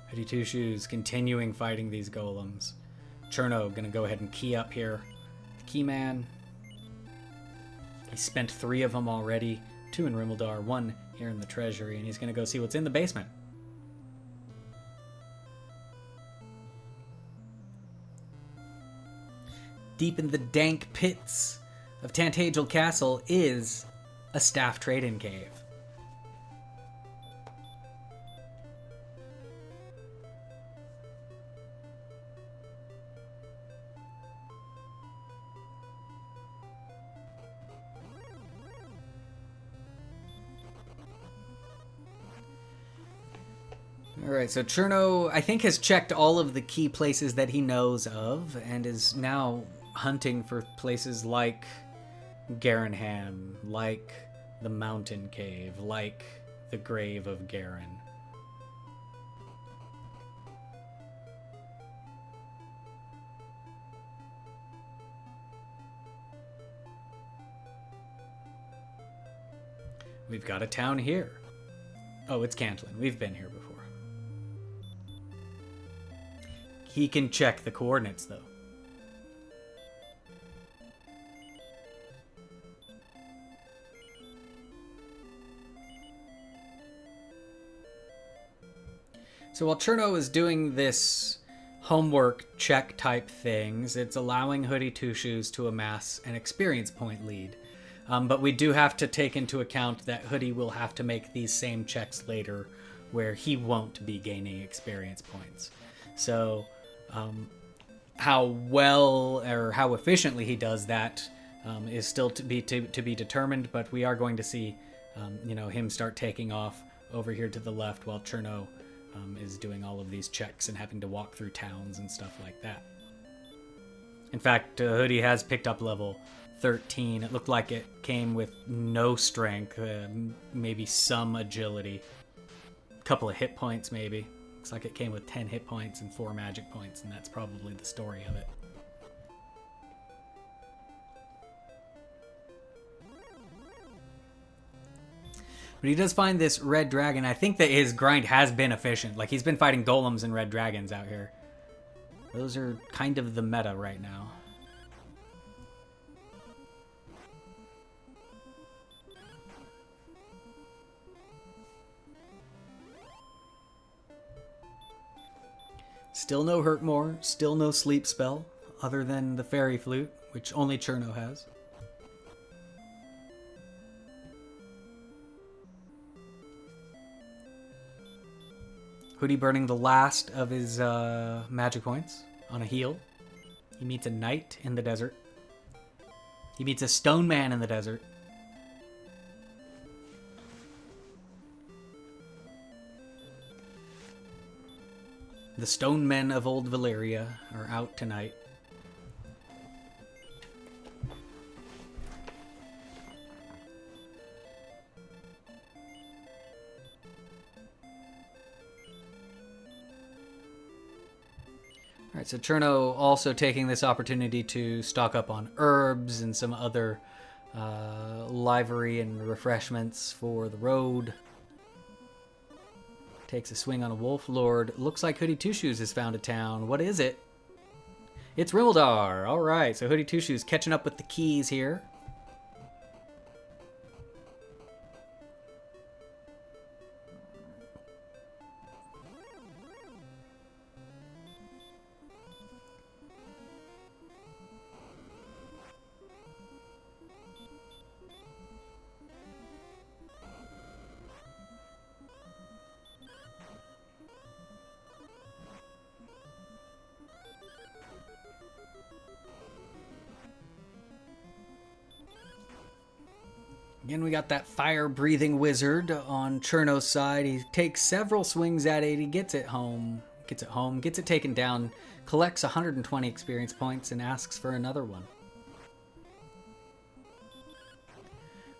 Hoodie Two Shoes continuing fighting these golems. Cherno gonna go ahead and key up here. The key man. He spent 3 of them already. 2 in Rimmeldar, 1 here in the treasury, and he's gonna go see what's in the basement. Deep in the dank pits of Tantagel Castle is a staff trade-in cave. Alright, so Cherno, I think, has checked all of the key places that he knows of, and is now hunting for places like Garenham, like the Mountain Cave, like the Grave of Garen. We've got a town here. Oh, it's Cantlin. We've been here before. He can check the coordinates, though. So while Cherno is doing this homework check type things, it's allowing Hoodie Two Shoes to amass an experience point lead. But we do have to take into account that Hoodie will have to make these same checks later where he won't be gaining experience points. So how well or how efficiently he does that is still to be determined, but we are going to see him start taking off over here to the left while Cherno is doing all of these checks and having to walk through towns and stuff like that. In fact, Hoodie has picked up level 13. It looked like it came with no strength, maybe some agility, a couple of hit points maybe. Looks like it came with 10 hit points and 4 magic points, and that's probably the story of it. But he does find this red dragon. I think that his grind has been efficient. Like, he's been fighting golems and red dragons out here. Those are kind of the meta right now. Still no Hurtmore, still no sleep spell, other than the fairy flute, which only Cherno has. Hoodie burning the last of his magic points on a heal. He meets a knight in the desert. He meets a stone man in the desert. The stone men of old Valyria are out tonight. All right, so Cherno also taking this opportunity to stock up on herbs and some other livery and refreshments for the road. Takes a swing on a wolf lord. Looks like Hoodie Two Shoes has found a town. What is it? It's Rimildar. All right, so Hoodie Two Shoes catching up with the keys here. Again, we got that fire-breathing wizard on Cherno's side. He takes several swings at it. He gets it home. Gets it taken down, collects 120 experience points, and asks for another one.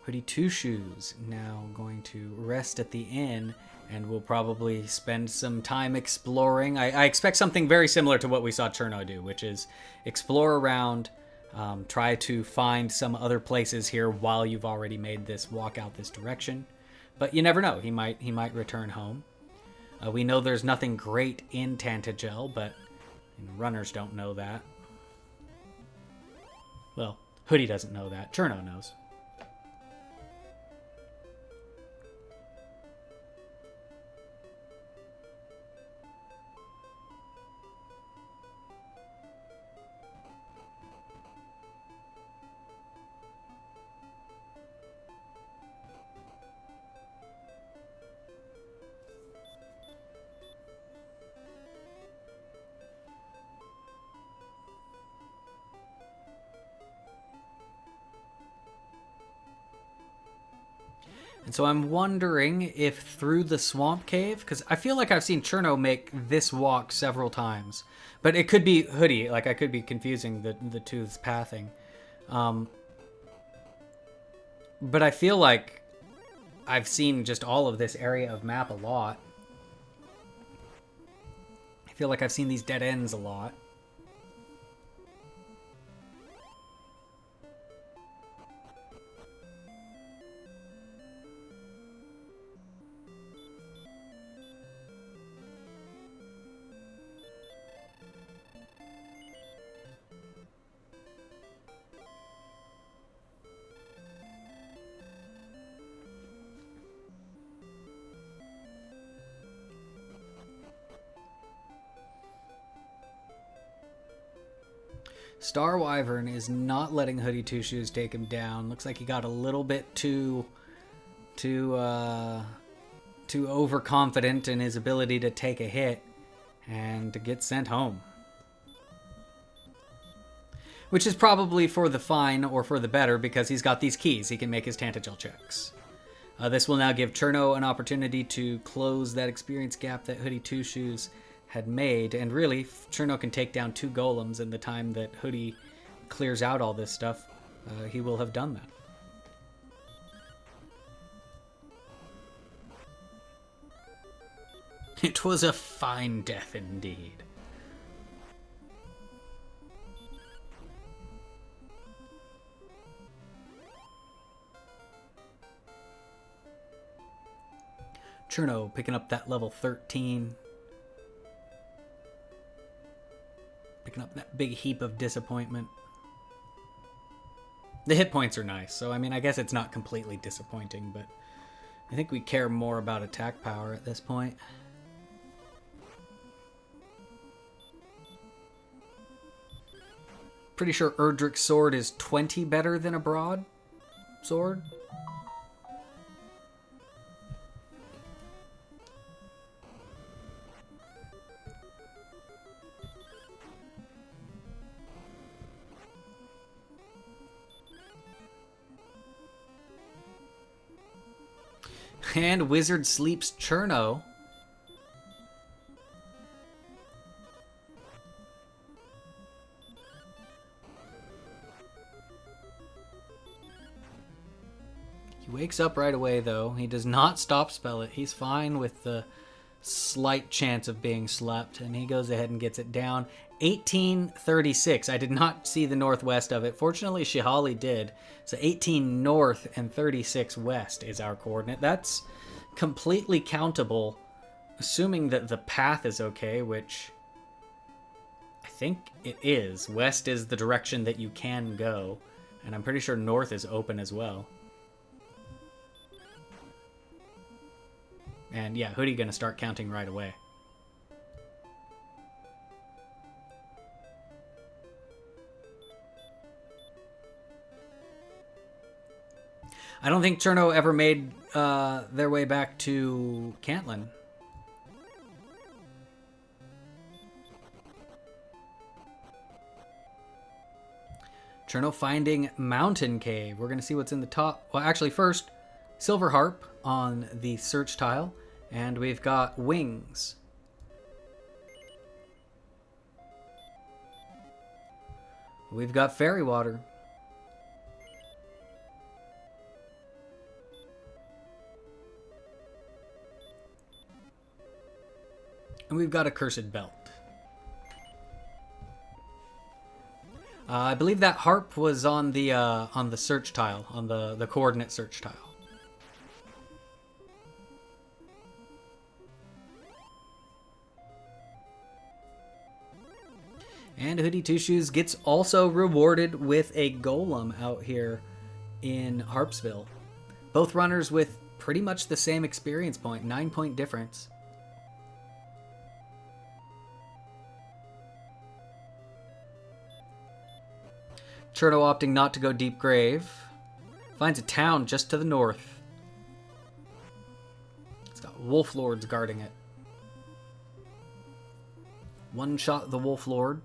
Hoodie Two Shoes now going to rest at the inn, and we'll probably spend some time exploring. I expect something very similar to what we saw Cherno do, which is explore around, try to find some other places here while you've already made this walk out this direction. But you never know. He might return home. We know there's nothing great in Tantagel, but runners don't know that. Well, Hoodie doesn't know that. Cherno knows. And so I'm wondering if through the swamp cave, because I feel like I've seen Cherno make this walk several times, but it could be Hoodie. Like I could be confusing the two's pathing. But I feel like I've seen just all of this area of map a lot. I feel like I've seen these dead ends a lot. Star Wyvern is not letting Hoodie Two Shoes take him down. Looks like he got a little bit too overconfident in his ability to take a hit and to get sent home. Which is probably for the fine or for the better because he's got these keys. He can make his Tantagel checks. This will now give Cherno an opportunity to close that experience gap that Hoodie Two Shoes had made, and really Cherno can take down 2 golems in the time that Hoodie clears out all this stuff. He will have done that. It was a fine death indeed. Cherno picking up that level 13. Picking up that big heap of disappointment. The hit points are nice, so I mean, I guess it's not completely disappointing, but I think we care more about attack power at this point. Pretty sure Erdrick's sword is 20 better than a broad sword. And Wizard sleeps Cherno. He wakes up right away, though. He does not stop spell it. He's fine with the slight chance of being slept, and he goes ahead and gets it down. 1836. I did not see the northwest of it. Fortunately, Shihali did. So 18 north and 36 west is our coordinate. That's completely countable, assuming that the path is okay, which I think it is. West is the direction that you can go, and I'm pretty sure north is open as well. And yeah, Hoodie gonna start counting right away. I don't think Cherno ever made their way back to Cantlin. Cherno finding Mountain Cave. We're gonna see what's in the top. Well, actually, first, Silver Harp on the search tile. And we've got Wings. We've got Fairy Water. And we've got a Cursed Belt. I believe that harp was on the search tile, on the coordinate search tile. And Hoodie Two Shoes gets also rewarded with a golem out here in Harpsville. Both runners with pretty much the same experience point, 9-point difference. Cherno opting not to go Deep Grave. Finds a town just to the north. It's got Wolf Lords guarding it. One shot the Wolf Lord.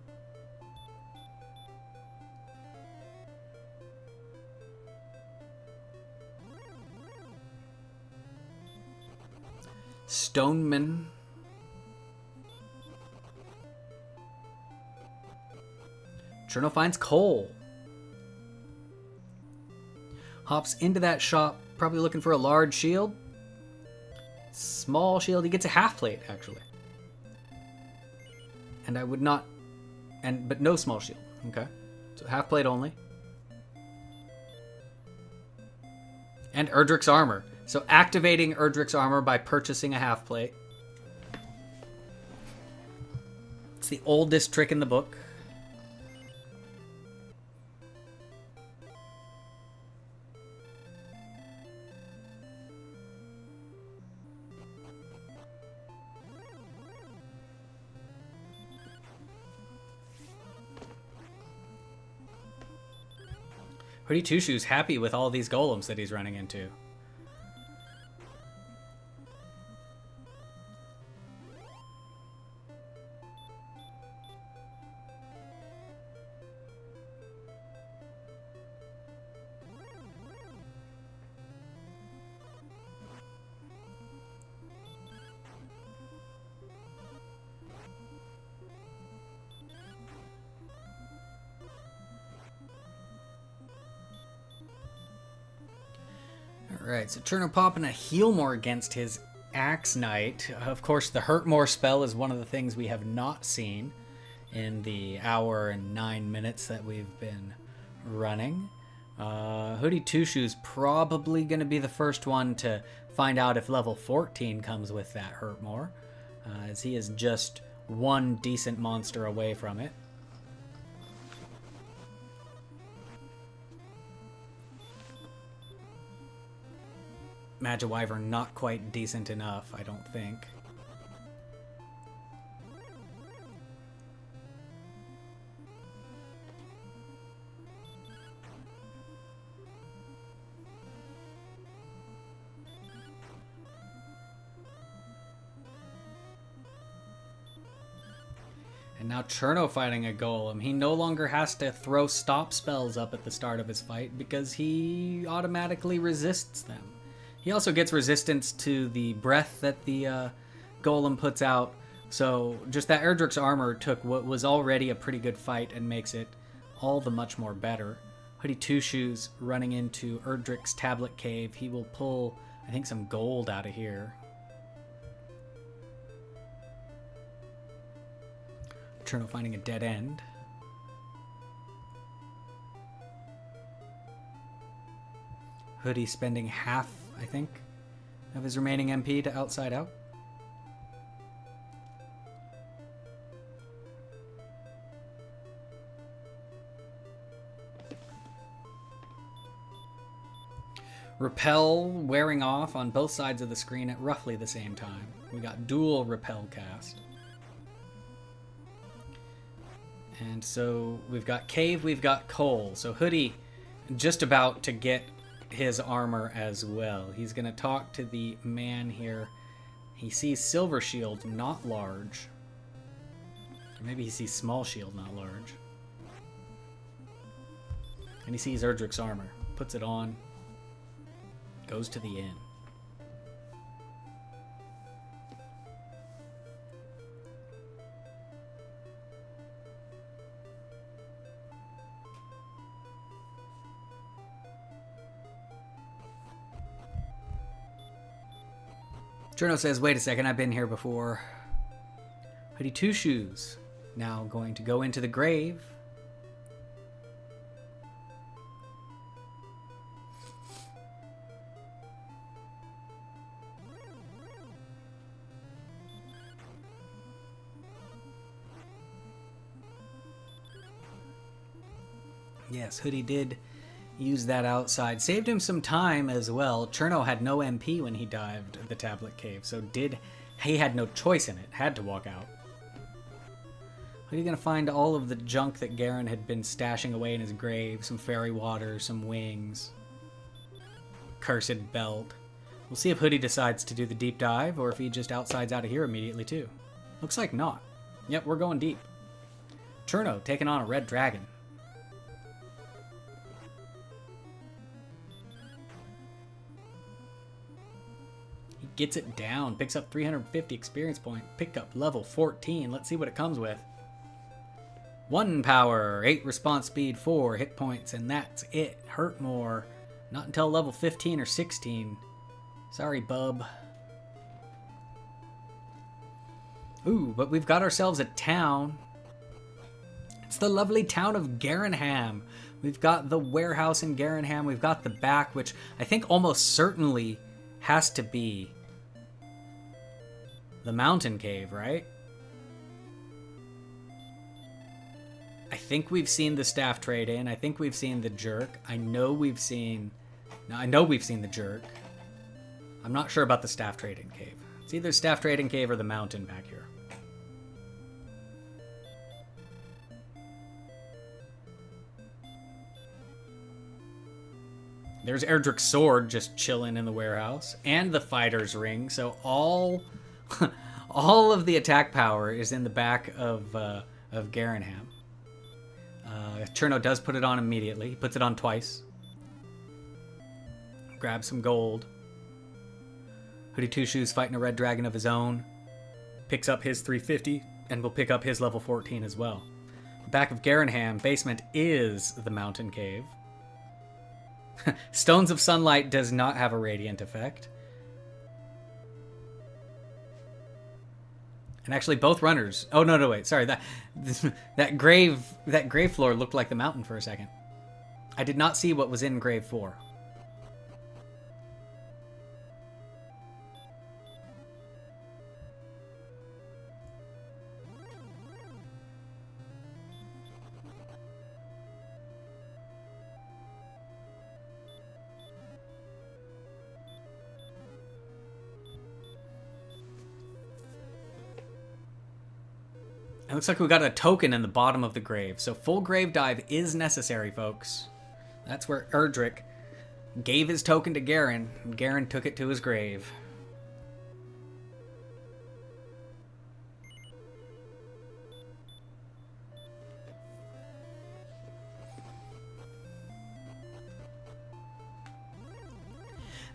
Stoneman. Cherno finds coal. Hops into that shop, probably looking for a large shield. Small shield. He gets a half plate, actually. And I would not... but no small shield. Okay. So half plate only. And Erdrick's Armor. So activating Erdrick's Armor by purchasing a half plate. It's the oldest trick in the book. Hoodie Two Shoes happy with all these golems that he's running into. Alright, so Cherno popping a heal more against his Axe Knight. Of course, the Hurt More spell is one of the things we have not seen in the hour and 9 minutes that we've been running. Hoodie Two Shoes probably going to be the first one to find out if level 14 comes with that Hurt More, as he is just one decent monster away from it. Magiwyvern not quite decent enough, I don't think. And now Cherno fighting a golem. He no longer has to throw stop spells up at the start of his fight because he automatically resists them. He also gets resistance to the breath that the golem puts out. So just that Erdrick's armor took what was already a pretty good fight and makes it all the much more better. Hoodie Two Shoes running into Erdrick's tablet cave. He will pull, I think, some gold out of here. Cherno finding a dead end. Hoodie spending half, I think, of his remaining MP to outside out. Repel wearing off on both sides of the screen at roughly the same time. We got dual repel cast. And so we've got cave, we've got coal. So Hoodie just about to get his armor as well. He's going to talk to the man here. He sees Silver Shield, not large. Or maybe he sees Small Shield, not large. And he sees Erdrick's armor. Puts it on. Goes to the inn. Cherno says, wait a second, I've been here before. Hoodie Two Shoes now going to go into the grave. Yes, Hoodie did use that outside. Saved him some time as well. Cherno had no MP when he dived the tablet cave, so he had no choice in it. Had to walk out. Are you going to find all of the junk that Garen had been stashing away in his grave? Some fairy water, some wings, cursed belt. We'll see if Hoodie decides to do the deep dive or if he just outsides out of here immediately too. Looks like not. Yep, we're going deep. Cherno taking on a red dragon. Gets it down, picks up 350 experience point, pick up level 14. Let's see what it comes with. 1 power, 8 response speed, 4 hit points, and that's it. Hurt more. Not until level 15 or 16. Sorry, bub. Ooh, but we've got ourselves a town. It's the lovely town of Garenham. We've got the warehouse in Garenham. We've got the back, which I think almost certainly has to be the mountain cave, right? I think we've seen the staff trade in. I think we've seen the jerk. I know we've seen the jerk. I'm not sure about the staff trading cave. It's either staff trading cave or the mountain back here. There's Erdrick's sword just chilling in the warehouse, and the fighter's ring. So all of the attack power is in the back of Garenham. Cherno does put it on immediately. He puts it on twice. Grabs some gold. Hoodie Two Shoes fighting a red dragon of his own. Picks up his 350 and will pick up his level 14 as well. Back of Garenham basement is the mountain cave. Stones of Sunlight does not have a radiant effect. And actually both runners... Oh, no, wait. Sorry. That grave floor looked like the mountain for a second. I did not see what was in grave 4. It looks like we got a token in the bottom of the grave. So full grave dive is necessary, folks. That's where Erdrick gave his token to Garen. And Garen took it to his grave.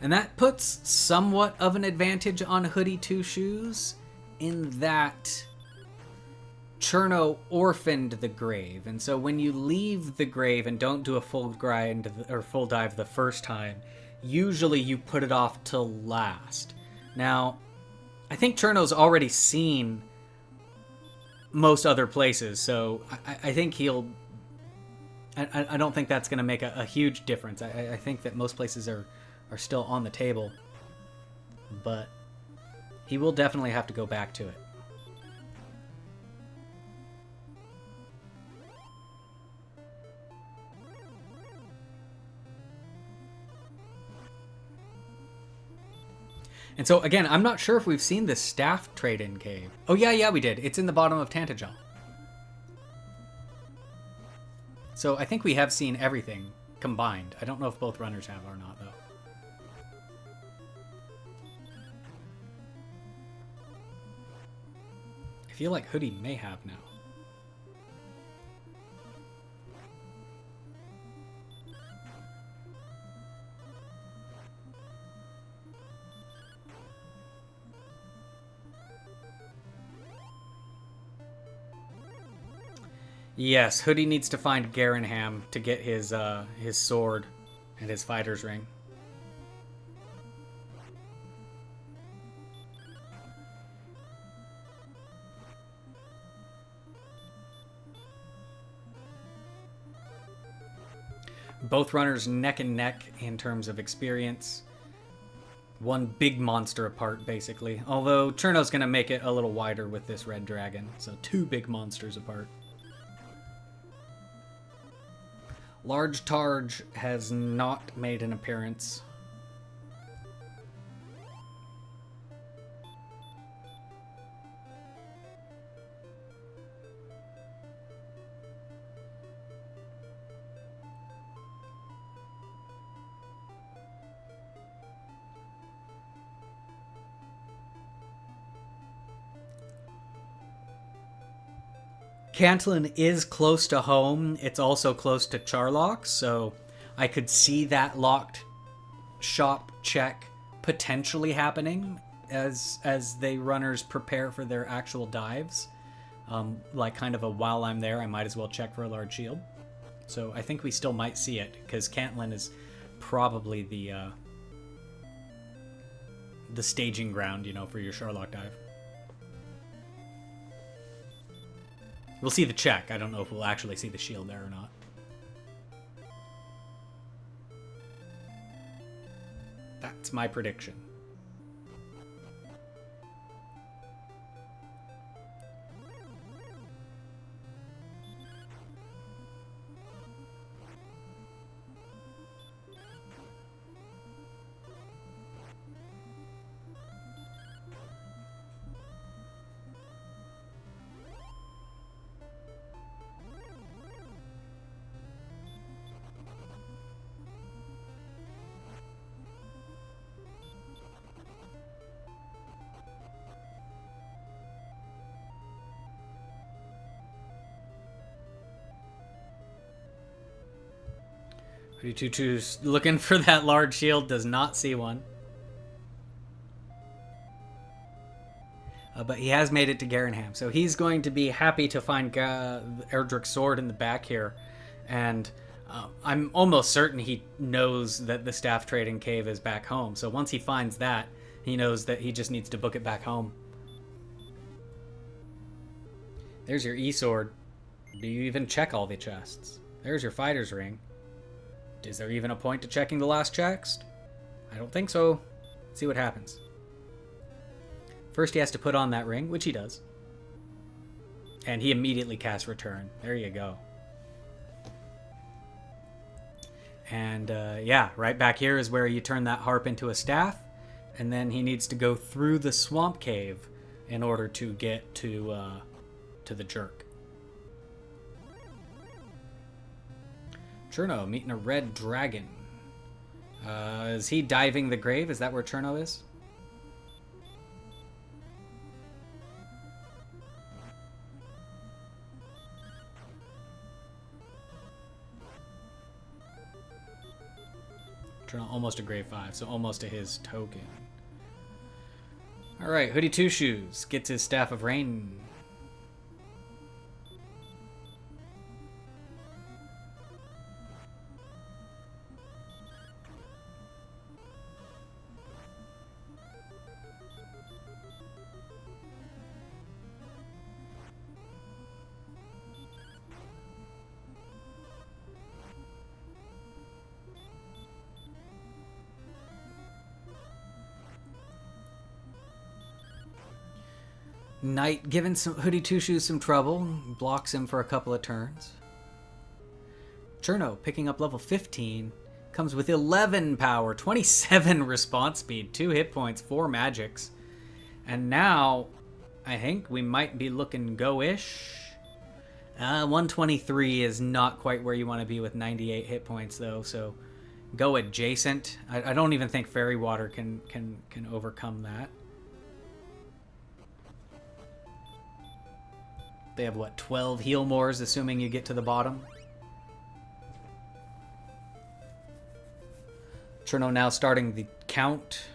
And that puts somewhat of an advantage on Hoodie Two Shoes in that Cherno orphaned the grave. And so when you leave the grave and don't do a full grind or full dive the first time, usually you put it off till last. Now, I think Cherno's already seen most other places, so I think he'll... I don't think that's going to make a huge difference. I think that most places are still on the table, but he will definitely have to go back to it. And so, again, I'm not sure if we've seen this staff trade-in cave. Oh, yeah, we did. It's in the bottom of Tantagel. So I think we have seen everything combined. I don't know if both runners have or not, though. I feel like Hoodie may have now. Yes, Hoodie needs to find Garenham to get his sword and his fighter's ring. Both runners neck and neck in terms of experience. One big monster apart, basically. Although Cherno's going to make it a little wider with this red dragon, so 2 big monsters apart. Large Targe has not made an appearance. Cantlin is close to home. It's also close to Charlock, so I could see that locked shop check potentially happening as the runners prepare for their actual dives. Like kind of a while I'm there, I might as well check for a large shield. So I think we still might see it because Cantlin is probably the staging ground, you know, for your Charlock dive. We'll see the check. I don't know if we'll actually see the shield there or not. That's my prediction. Tutu's looking for that large shield, does not see one. But he has made it to Garenham, so he's going to be happy to find Erdrick's sword in the back here. And I'm almost certain he knows that the staff trading cave is back home. So once he finds that, he knows that he just needs to book it back home. There's your E-sword. Do you even check all the chests? There's your fighter's ring. Is there even a point to checking the last chest? I don't think so. Let's see what happens. First he has to put on that ring, which he does. And he immediately casts return. There you go. And yeah, right back here is where you turn that harp into a staff. And then he needs to go through the swamp cave in order to get to the jerk. Cherno meeting a red dragon. Is he diving the grave? Is that where Cherno is? Cherno almost a grade 5, so almost to his token. Alright, Hoodie Two Shoes gets his Staff of Rain. Knight giving Hoodie Two Shoes some trouble, blocks him for a couple of turns. Cherno picking up level 15, comes with 11 power, 27 response speed, 2 hit points, 4 magics. And now, I think we might be looking go-ish. 123 is not quite where you want to be with 98 hit points though, so go adjacent. I don't even think Fairy Water can overcome that. They have, what, 12 heal mores, assuming you get to the bottom? Cherno now starting the count.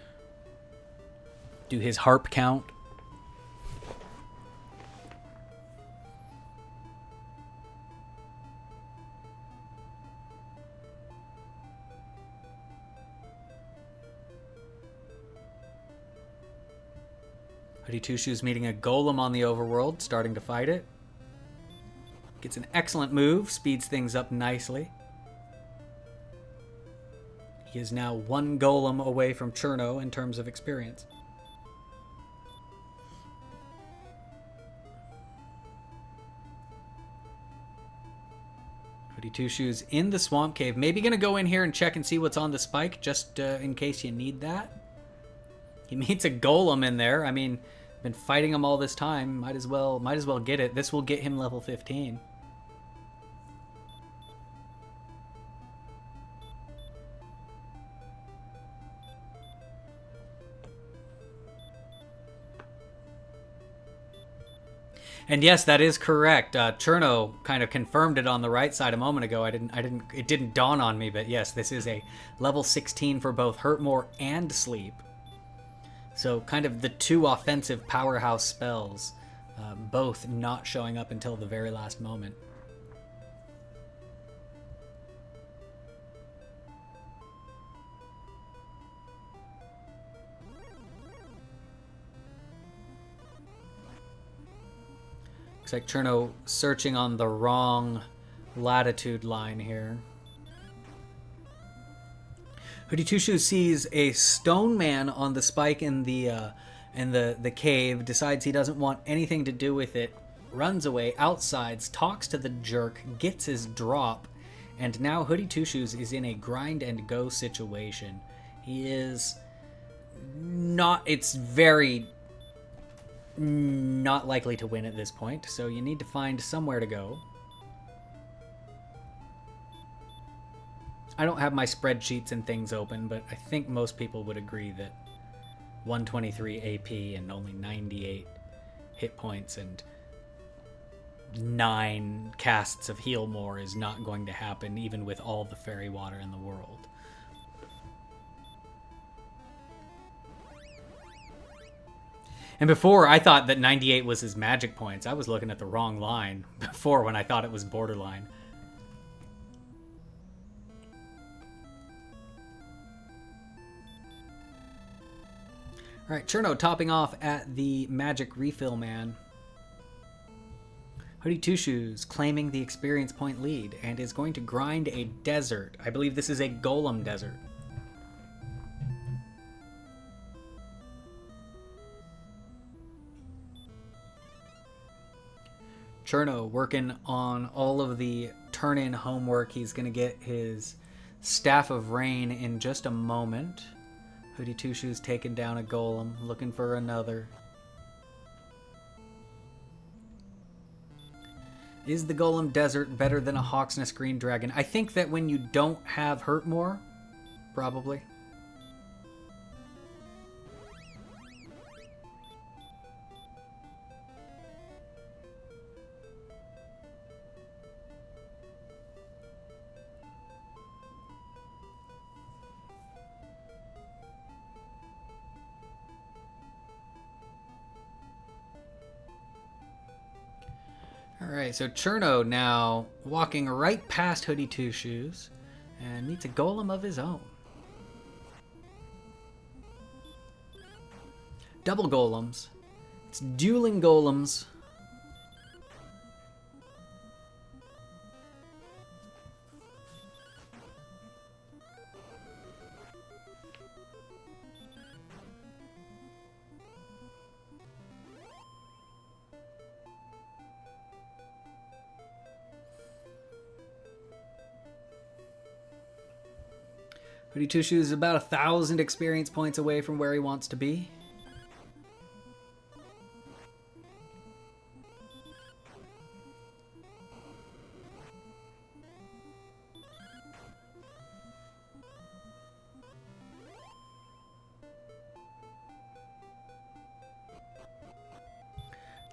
Do his harp count. Hoodie Two Shoes meeting a golem on the overworld, starting to fight it. Gets an excellent move, speeds things up nicely. He is now 1 golem away from Cherno in terms of experience. Hoodie Two Shoes in the Swamp Cave. Maybe going to go in here and check and see what's on the spike, just in case you need that. He meets a golem in there. I mean, been fighting him all this time. Might as well get it. This will get him level 15. And yes, that is correct. Cherno kind of confirmed it on the right side a moment ago. It didn't dawn on me, but yes, this is a level 16 for both Hurtmore and Sleep. So kind of the 2 offensive powerhouse spells, both not showing up until the very last moment. Looks like Cherno searching on the wrong latitude line here. Hoodie Two Shoes sees a stone man on the spike in the cave, decides he doesn't want anything to do with it, runs away, outsides, talks to the jerk, gets his drop, and now Hoodie Two Shoes is in a grind and go situation. He is not, it's very not likely to win at this point, so you need to find somewhere to go. I don't have my spreadsheets and things open, but I think most people would agree that 123 AP and only 98 hit points and 9 casts of heal more is not going to happen, even with all the fairy water in the world. And before, I thought that 98 was his magic points. I was looking at the wrong line before when I thought it was borderline. All right, Cherno topping off at the magic refill man. Hoodie Two Shoes claiming the experience point lead and is going to grind a desert. I believe this is a golem desert. Cherno working on all of the turn-in homework. He's going to get his Staff of Rain in just a moment. Hoodie Two Shoes taking down a golem, looking for another. Is the Golem Desert better than a Hawksnest Green Dragon? I think that when you don't have Hurtmore, probably. Alright, so Cherno now walking right past Hoodie Two Shoes and meets a golem of his own. Double golems. It's dueling golems. Hoodie Two Shoes is about 1,000 experience points away from where he wants to be.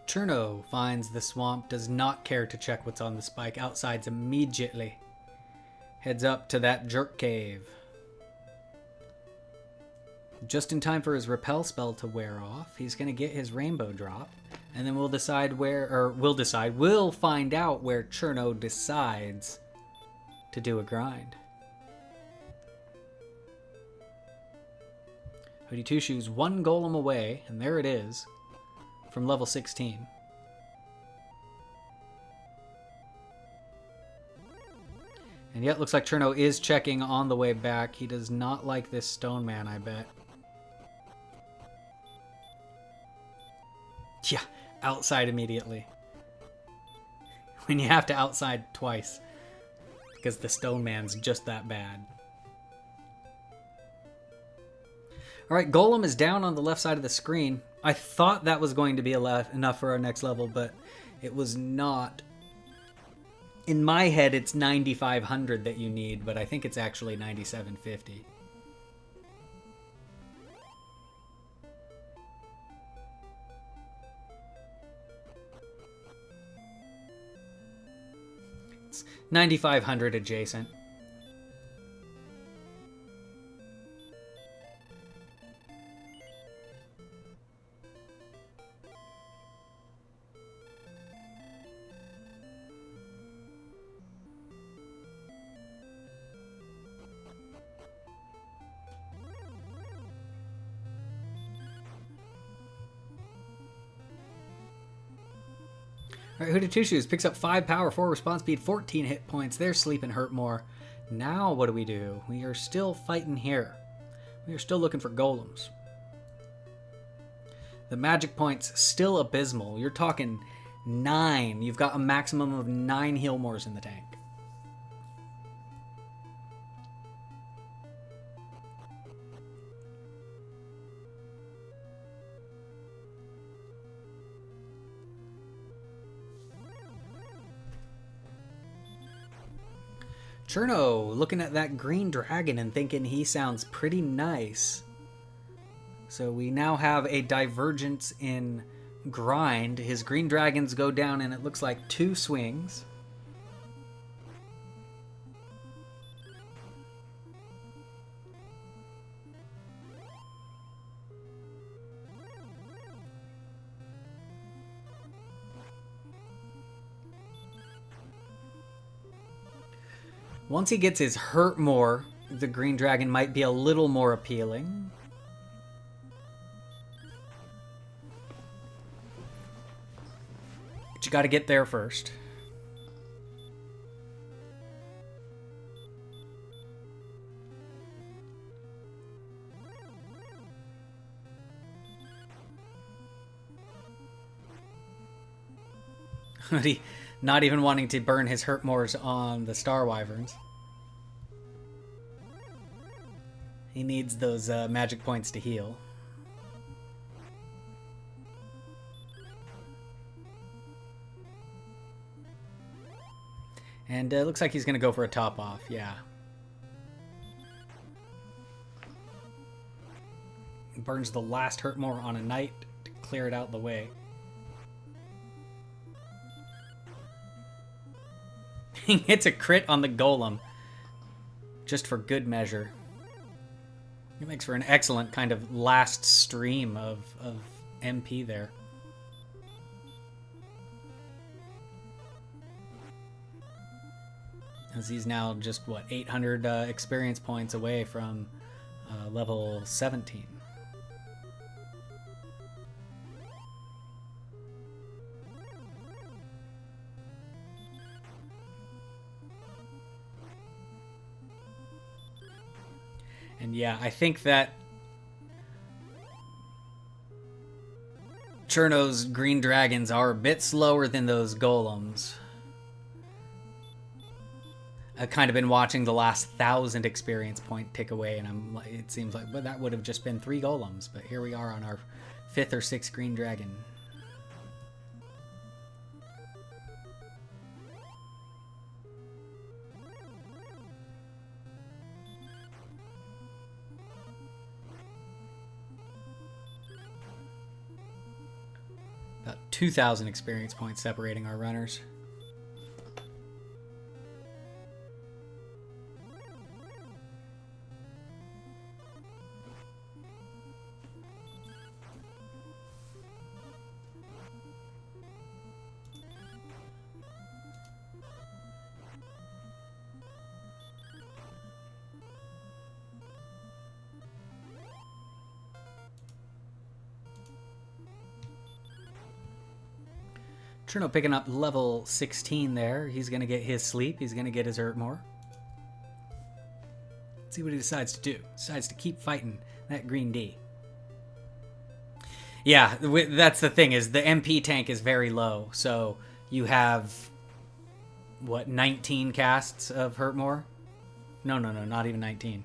Cherno finds the swamp, does not care to check what's on the spike, outsides immediately. Heads up to that jerk cave. Just in time for his repel spell to wear off. He's going to get his rainbow drop. And then we'll find out where Cherno decides to do a grind. Hoodie Two Shoes one golem away, and there it is, from level 16. And yet looks like Cherno is checking on the way back. He does not like this stone man, I bet. Yeah, outside immediately. When you have to outside twice. Because the stone man's just that bad. Alright, Golem is down on the left side of the screen. I thought that was going to be enough for our next level, but it was not. In my head, it's 9,500 that you need, but I think it's actually 9,750. It's 9,500 adjacent. Alright, Hooded Two Shoes picks up 5 power, 4 response speed, 14 hit points. They're sleeping hurt more. Now what do? We are still fighting here. We are still looking for golems. The magic points still abysmal. You're talking 9. You've got a maximum of 9 heal mores in the tank. Cherno looking at that green dragon and thinking he sounds pretty nice. So we now have a divergence in grind. His green dragons go down and it looks like 2 swings. Once he gets his hurt more, the green dragon might be a little more appealing. But you got to get there first. Not even wanting to burn his hurt mores on the Star Wyverns. He needs those magic points to heal. And it looks like he's going to go for a top off, yeah. Burns the last hurt more on a knight to clear it out the way. He hits a crit on the golem, just for good measure. It makes for an excellent kind of last stream of MP there. as he's now just, what, 800 experience points away from level 17. And yeah, I think that Cherno's green dragons are a bit slower than those golems. I've kind of been watching the last 1,000 experience point tick away, and it seems like, but that would have just been 3 golems. But here we are on our 5th or 6th green dragon. About 2,000 experience points separating our runners. Cherno picking up level 16 there. He's going to get his sleep. He's going to get his Urtmore. Let's see what he decides to do. Decides to keep fighting that green D. Yeah, that's the thing, is the MP tank is very low. So you have, what, 19 casts of Hurtmore? No, not even 19.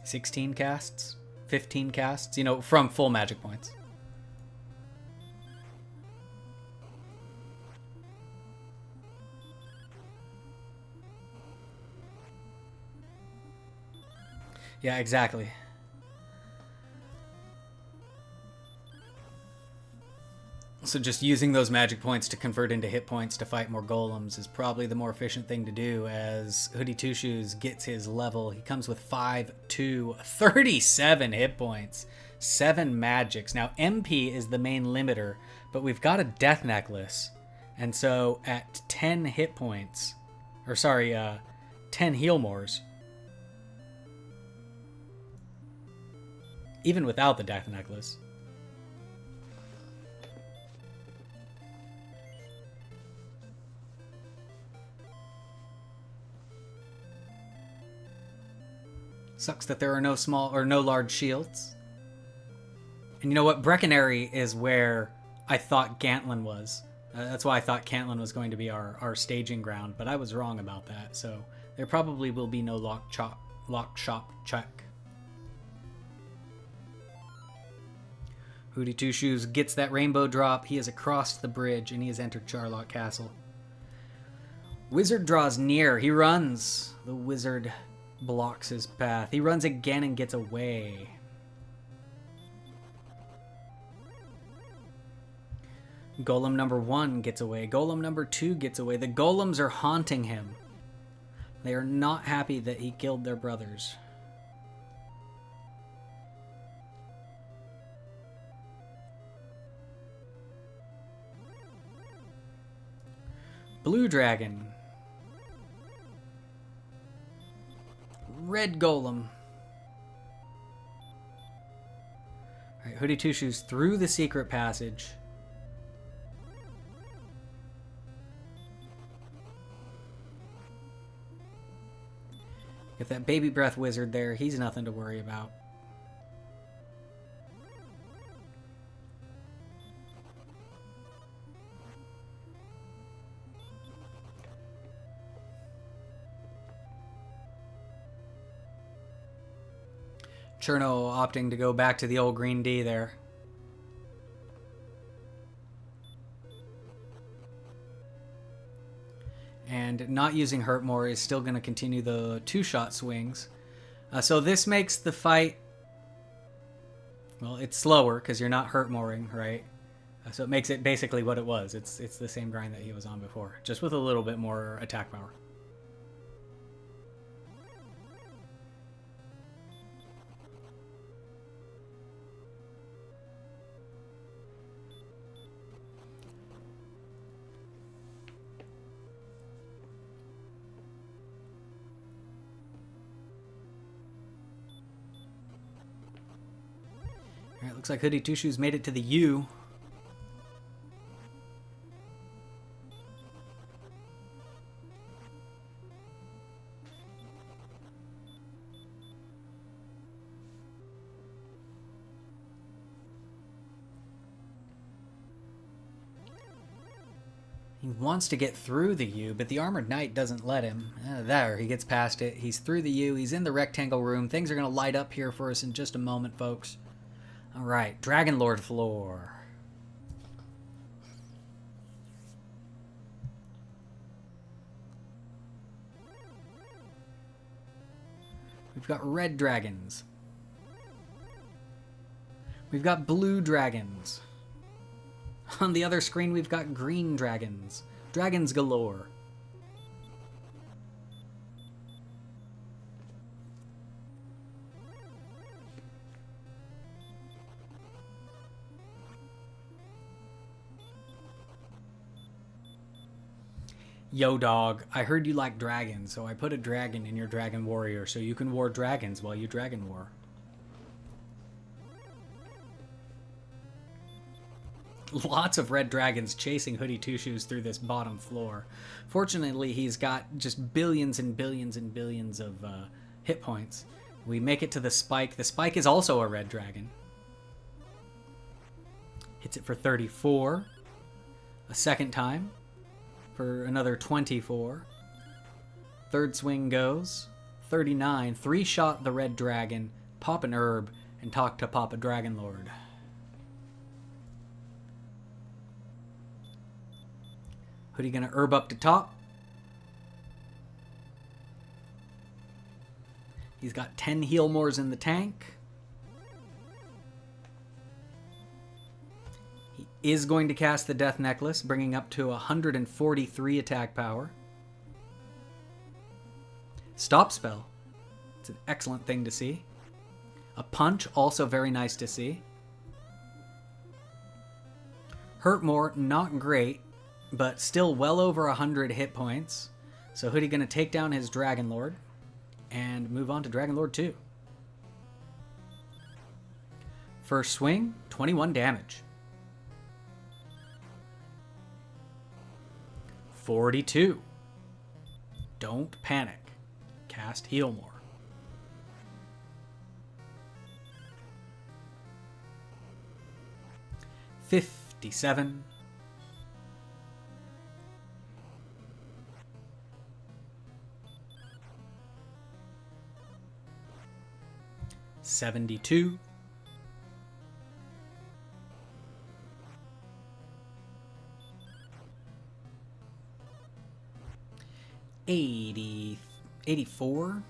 $16 casts? 15 casts, you know, from full magic points. Yeah, exactly. So just using those magic points to convert into hit points to fight more golems is probably the more efficient thing to do, as Hoodie Two Shoes gets his level. He comes with 5, 2, 37 hit points, 7 magics. Now MP is the main limiter, but we've got a death necklace. And so at 10 hit points, or sorry, 10 heal mores, even without the death necklace, sucks that there are no small or no large shields. And you know what? Breckenary is where I thought Gantlin was. That's why I thought Cantlin was going to be our staging ground, but I was wrong about that. So there probably will be no lock shop check. Hootie Two Shoes gets that rainbow drop. He has across the bridge and he has entered Charlotte Castle. Wizard draws near. He runs. The wizard blocks his path. He runs again and gets away. Golem number 1 gets away. Golem number 2 gets away. The golems are haunting him. They are not happy that he killed their brothers. Blue dragon. Red golem. Alright, Hoodie Two Shoes through the secret passage. Get that baby breath wizard there. He's nothing to worry about. Cherno opting to go back to the old green D there. And not using Hurtmore is still going to continue the 2-shot swings. So this makes the fight, well, it's slower because you're not Hurtmoring, right? So it makes it basically what it was. It's the same grind that he was on before, just with a little bit more attack power. Looks like Hoodie Two Shoes made it to the U. He wants to get through the U, but the Armored Knight doesn't let him. There, he gets past it. He's through the U. He's in the rectangle room. Things are going to light up here for us in just a moment, folks. All right, Dragon Lord floor. We've got red dragons. We've got blue dragons. On the other screen, we've got green dragons. Dragons galore. Yo, dog, I heard you like dragons, so I put a dragon in your dragon warrior so you can war dragons while you dragon war. Lots of red dragons chasing Hoodie Two Shoes through this bottom floor. Fortunately, he's got just billions and billions and billions of hit points. We make it to the spike. The spike is also a red dragon. Hits it for 34. A second time for another 24. Third swing goes. 39. Three-shot the red dragon. Pop an herb and talk to Papa Dragon Lord. Hoodie gonna herb up to top. He's got 10 heal mores in the tank. He is going to cast the Death Necklace, bringing up to 143 attack power. Stop spell. It's an excellent thing to see. A punch, also very nice to see. Hurt more, not great, but still well over 100 hit points. So Hoodie gonna take down his Dragon Lord and move on to Dragon Lord 2. First swing, 21 damage. 42. Don't panic. Cast Heal More. $57. 72. 84.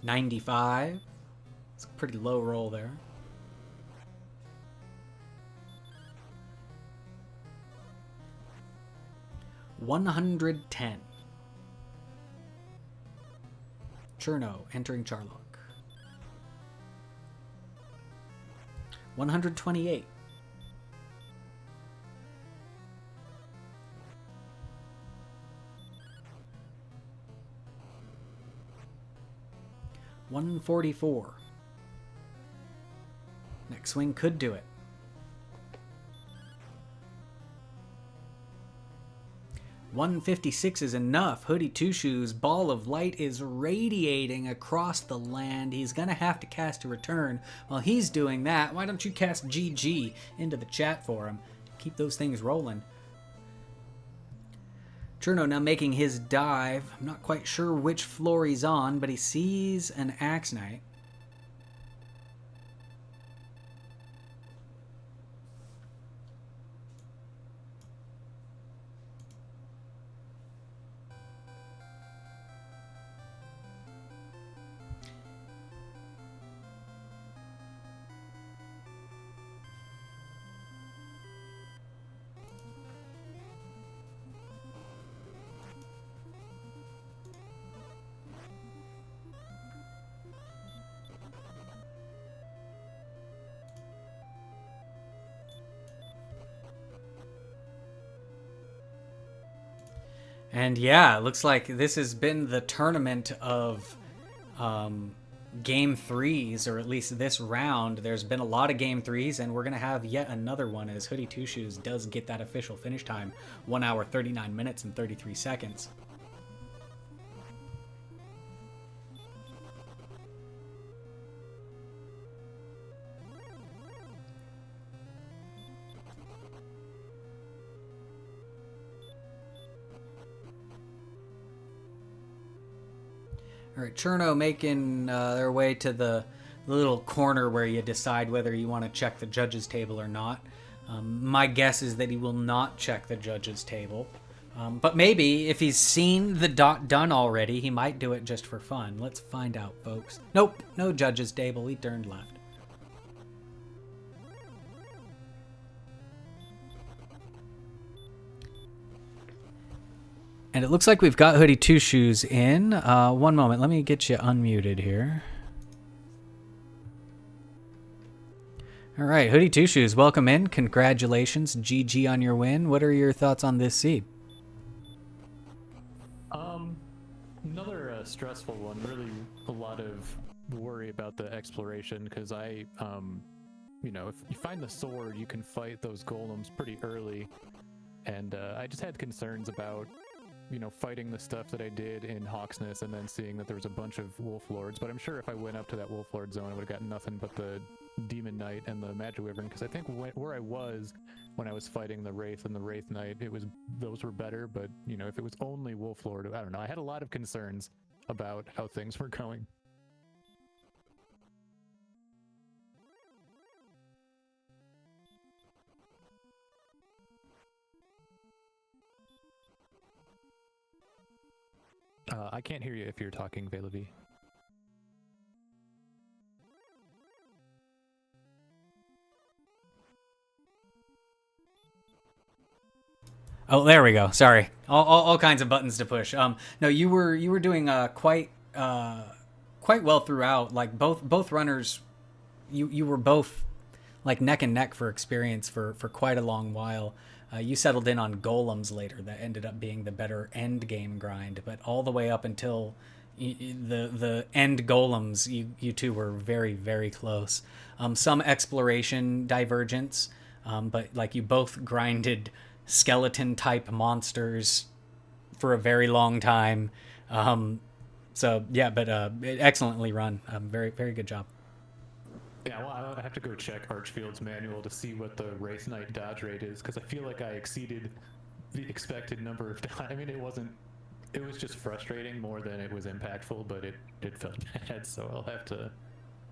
95. It's a pretty low roll there. 110. Cherno entering Charlock. 128. 144. Next swing could do it. 156 is enough. Hoodie Two Shoes' ball of light is radiating across the land. He's going to have to cast a return. While he's doing that, why don't you cast GG into the chat for him? Keep those things rolling. Cherno now making his dive. I'm not quite sure which floor he's on, but he sees an Axe Knight. And yeah, it looks like this has been the tournament of um, game threes, or at least this round. There's been a lot of game threes, and we're going to have yet another one as Hoodie Two Shoes does get that official finish time 1 hour, 39 minutes, and 33 seconds. All right, Cherno making their way to the little corner where you decide whether you want to check the judges table or not. My guess is that he will not check the judges table. But maybe if he's seen the dot done already, he might do it just for fun. Let's find out, folks. Nope, no judges table. He turned left. And it looks like we've got Hoodie Two Shoes in. One moment, let me get you unmuted here. All right, Hoodie Two Shoes, welcome in. Congratulations, GG on your win. What are your thoughts on this seed? Another stressful one. Really, a lot of worry about the exploration because if you find the sword, you can fight those golems pretty early, and I just had concerns about fighting the stuff that I did in Hawksness and then seeing that there was a bunch of Wolf Lords. But I'm sure if I went up to that Wolf Lord zone, I would have gotten nothing but the Demon Knight and the Magic Wyvern, because I think where I was when I was fighting the Wraith and the Wraith Knight, those were better. But if it was only Wolf Lord, I don't know. I had a lot of concerns about how things were going. I can't hear you if you're talking, Velavi. Oh, there we go. Sorry, all kinds of buttons to push. No, you were doing quite well throughout. Like both runners, you were both like neck and neck for experience for quite a long while. You settled in on golems later that ended up being the better end game grind, but all the way up until the end golems, you two were very, very close. Some exploration divergence, but like you both grinded skeleton type monsters for a very long time. So yeah, but excellently run. Very, very good job. Yeah, well, I have to go check Archfield's manual to see what the Wraith Knight dodge rate is, because I feel like I exceeded the expected number of times. I mean, it was just frustrating more than it was impactful, but it felt bad, so I'll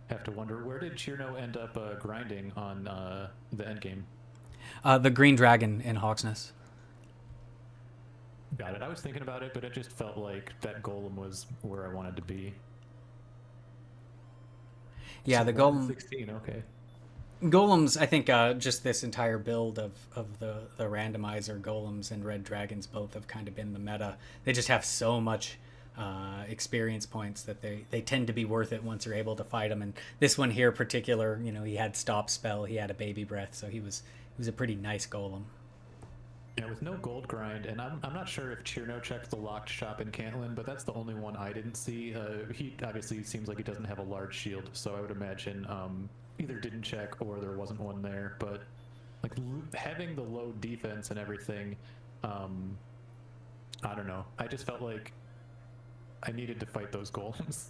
have to wonder, where did Chirno end up grinding on the end game? The Green Dragon in Hawksness. Got it. I was thinking about it, but it just felt like that golem was where I wanted to be. Yeah, so the golem. 16, okay. Golems, I think just this entire build of the randomizer golems and red dragons both have kind of been the meta. They just have so much experience points that they tend to be worth it once you're able to fight them. And this one here, particular, he had stop spell, he had a baby breath, so he was a pretty nice golem. Yeah, with no gold grind, and I'm not sure if Chirno checked the locked shop in Cantlin, but that's the only one I didn't see. He obviously seems like he doesn't have a large shield, so I would imagine either didn't check or there wasn't one there. But like having the low defense and everything, I don't know. I just felt like I needed to fight those golems.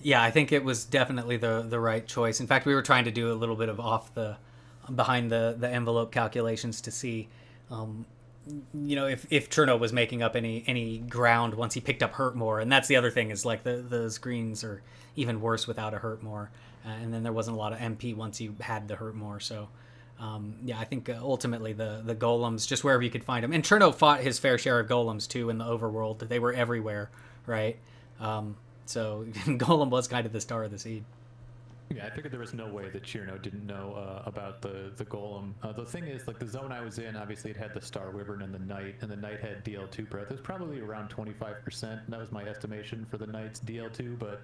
Yeah, I think it was definitely the right choice. In fact, we were trying to do a little bit of behind the envelope calculations to see, if Cherno was making up any ground once he picked up Hurt More. And that's the other thing, is like those greens are even worse without a Hurt More. And then there wasn't a lot of MP once you had the Hurt More. So, yeah, I think ultimately the golems, just wherever you could find them. And Cherno fought his fair share of golems too in the overworld. They were everywhere, right? So Golem was kind of the star of the seed. Yeah, I figured there was no way that Chirno didn't know about the golem. The thing is, like, the zone I was in, obviously it had the Star Wyvern and the Knight had DL2 breath. It was probably around 25%, and that was my estimation for the Knight's DL2, but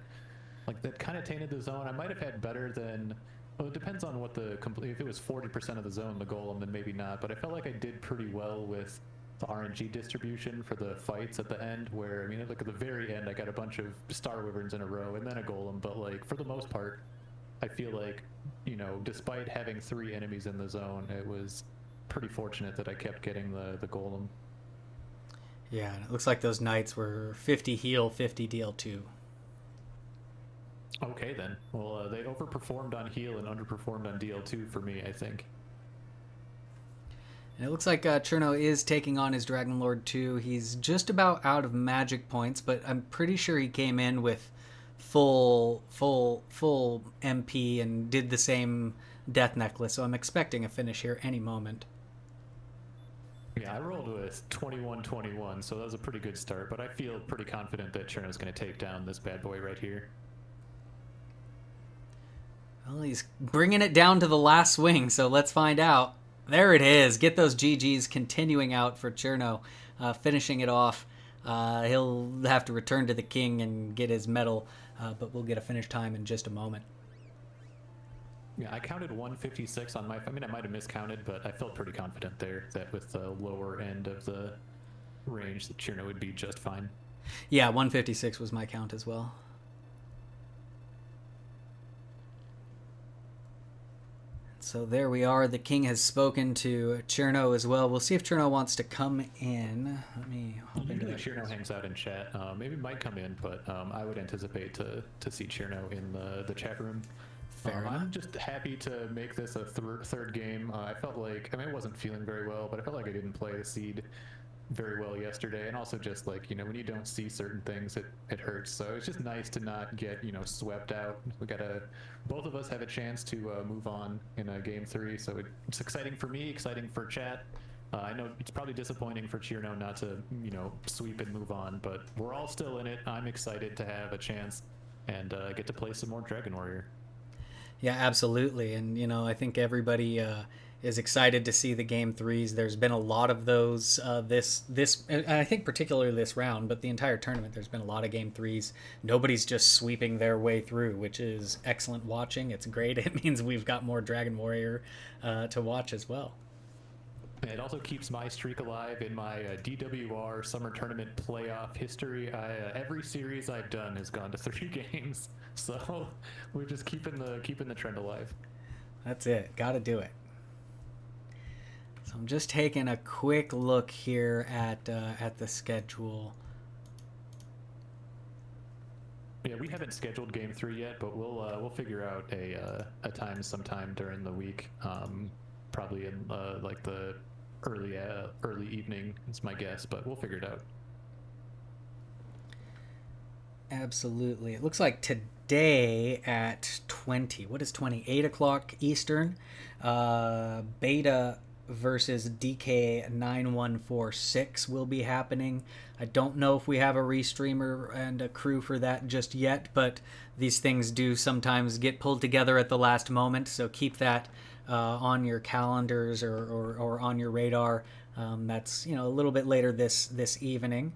like that kind of tainted the zone. I might have had better than, well, it depends on what if it was 40% of the zone, the golem, then maybe not, but I felt like I did pretty well with RNG distribution for the fights at the end, where I mean, look at the very end, I got a bunch of Star Wyverns in a row and then a Golem, but like for the most part, I feel like, despite having 3 enemies in the zone, it was pretty fortunate that I kept getting the Golem. Yeah, and it looks like those knights were 50 heal, 50 deal too. Okay then. Well, they overperformed on heal and underperformed on DL2 for me, I think. And it looks like Cherno is taking on his Dragon Lord too. He's just about out of magic points, but I'm pretty sure he came in with full MP and did the same death necklace. So I'm expecting a finish here any moment. Yeah, I rolled with 21-21, so that was a pretty good start, but I feel pretty confident that Cherno's going to take down this bad boy right here. Well, he's bringing it down to the last swing, so let's find out. There it is. Get those GGs continuing out for Cherno, finishing it off. He'll have to return to the king and get his medal, but we'll get a finish time in just a moment. Yeah, I counted 156 on I mean, I might have miscounted, but I felt pretty confident there that with the lower end of the range, that Cherno would be just fine. Yeah, 156 was my count as well. So there we are. The king has spoken to Cherno as well. We'll see if Cherno wants to come in. Let me hop into that. Cherno hangs out in chat. Maybe might come in, but I would anticipate to see Cherno in the chat room. Fair enough. I'm just happy to make this a third game. I felt like, I mean, I wasn't feeling very well, but I felt like I didn't play the seed very well yesterday, and also just like, when you don't see certain things, it hurts. So it's just nice to not get swept out. Both of us have a chance to move on in game 3, so it's exciting for me, exciting for chat. I know it's probably disappointing for Cherno not to sweep and move on, but we're all still in it. I'm excited to have a chance and get to play some more Dragon Warrior. Yeah, absolutely. And I think everybody is excited to see the game 3s. There's been a lot of those this I think particularly this round, but the entire tournament there's been a lot of game 3s. Nobody's just sweeping their way through, which is excellent watching. It's great. It means we've got more Dragon Warrior to watch as well. It also keeps my streak alive in my DWR Summer Tournament playoff history. Every series I've done has gone to 3 games, so we're just keeping the trend alive. That's it. Got to do it. So I'm just taking a quick look here at the schedule. Yeah, we haven't scheduled game 3 yet, but we'll figure out a time sometime during the week. Probably in like the early evening is my guess, but we'll figure it out. Absolutely. It looks like today at 20. What is 20? 8 o'clock Eastern. Beta versus DK9146 will be happening. I don't know if we have a restreamer and a crew for that just yet, but these things do sometimes get pulled together at the last moment, so keep that on your calendars or on your radar. That's a little bit later this evening.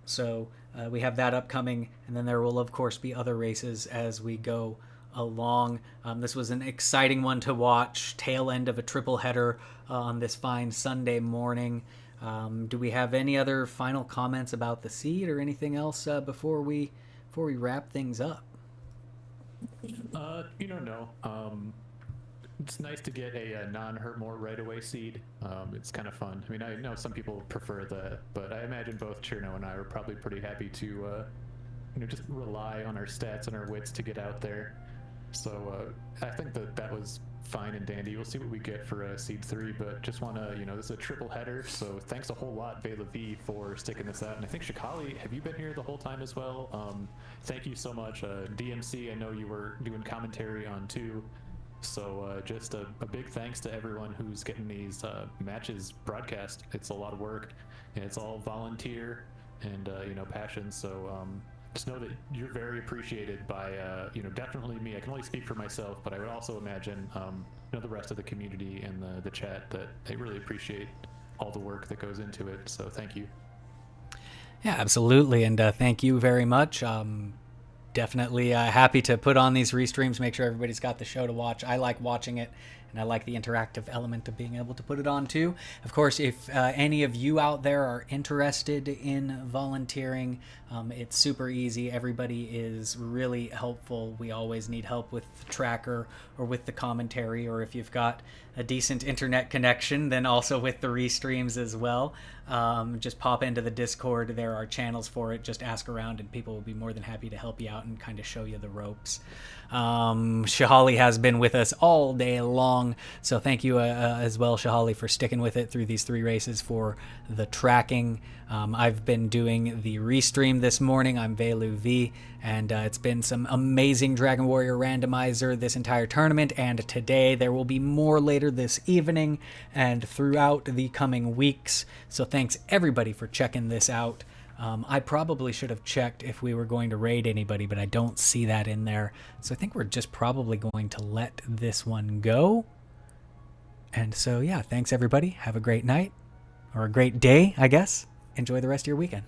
So we have that upcoming, and then there will of course be other races as we go along. This was an exciting one to watch, tail end of a triple header on this fine Sunday morning. Do we have any other final comments about the seed or anything else before we wrap things up? No. It's nice to get a non-hurt more right away seed. It's kind of fun. I mean, I know some people prefer that, but I imagine both Cherno and I were probably pretty happy to just rely on our stats and our wits to get out there. So I think that was fine and dandy. We'll see what we get for seed 3, but just want to, this is a triple header, so thanks a whole lot, Vela V, for sticking this out. And I think Shikali, have you been here the whole time as well? Thank you so much. DMC, I know you were doing commentary on too. So just a big thanks to everyone who's getting these matches broadcast. It's a lot of work, and it's all volunteer and passion. So just know that you're very appreciated by definitely me. I can only speak for myself, but I would also imagine the rest of the community and the chat, that they really appreciate all the work that goes into it. So thank you. Yeah, absolutely, and thank you very much. Definitely happy to put on these restreams, make sure everybody's got the show to watch. I like watching it, and I like the interactive element of being able to put it on too. Of course, if any of you out there are interested in volunteering, it's super easy. Everybody is really helpful. We always need help with the tracker or with the commentary, or if you've got a decent internet connection, then also with the restreams as well. Just pop into the Discord. There are channels for it. Just ask around, and people will be more than happy to help you out and kind of show you the ropes. Shahali has been with us all day long, so thank you as well, Shahali, for sticking with it through these 3 races for the tracking. I've been doing the restream this morning. I'm Velu V, and it's been some amazing Dragon Warrior randomizer this entire tournament, and today there will be more later this evening and throughout the coming weeks. So thanks everybody for checking this out. I probably should have checked if we were going to raid anybody, but I don't see that in there. So I think we're just probably going to let this one go. And so, yeah, thanks everybody. Have a great night, or a great day, I guess. Enjoy the rest of your weekend.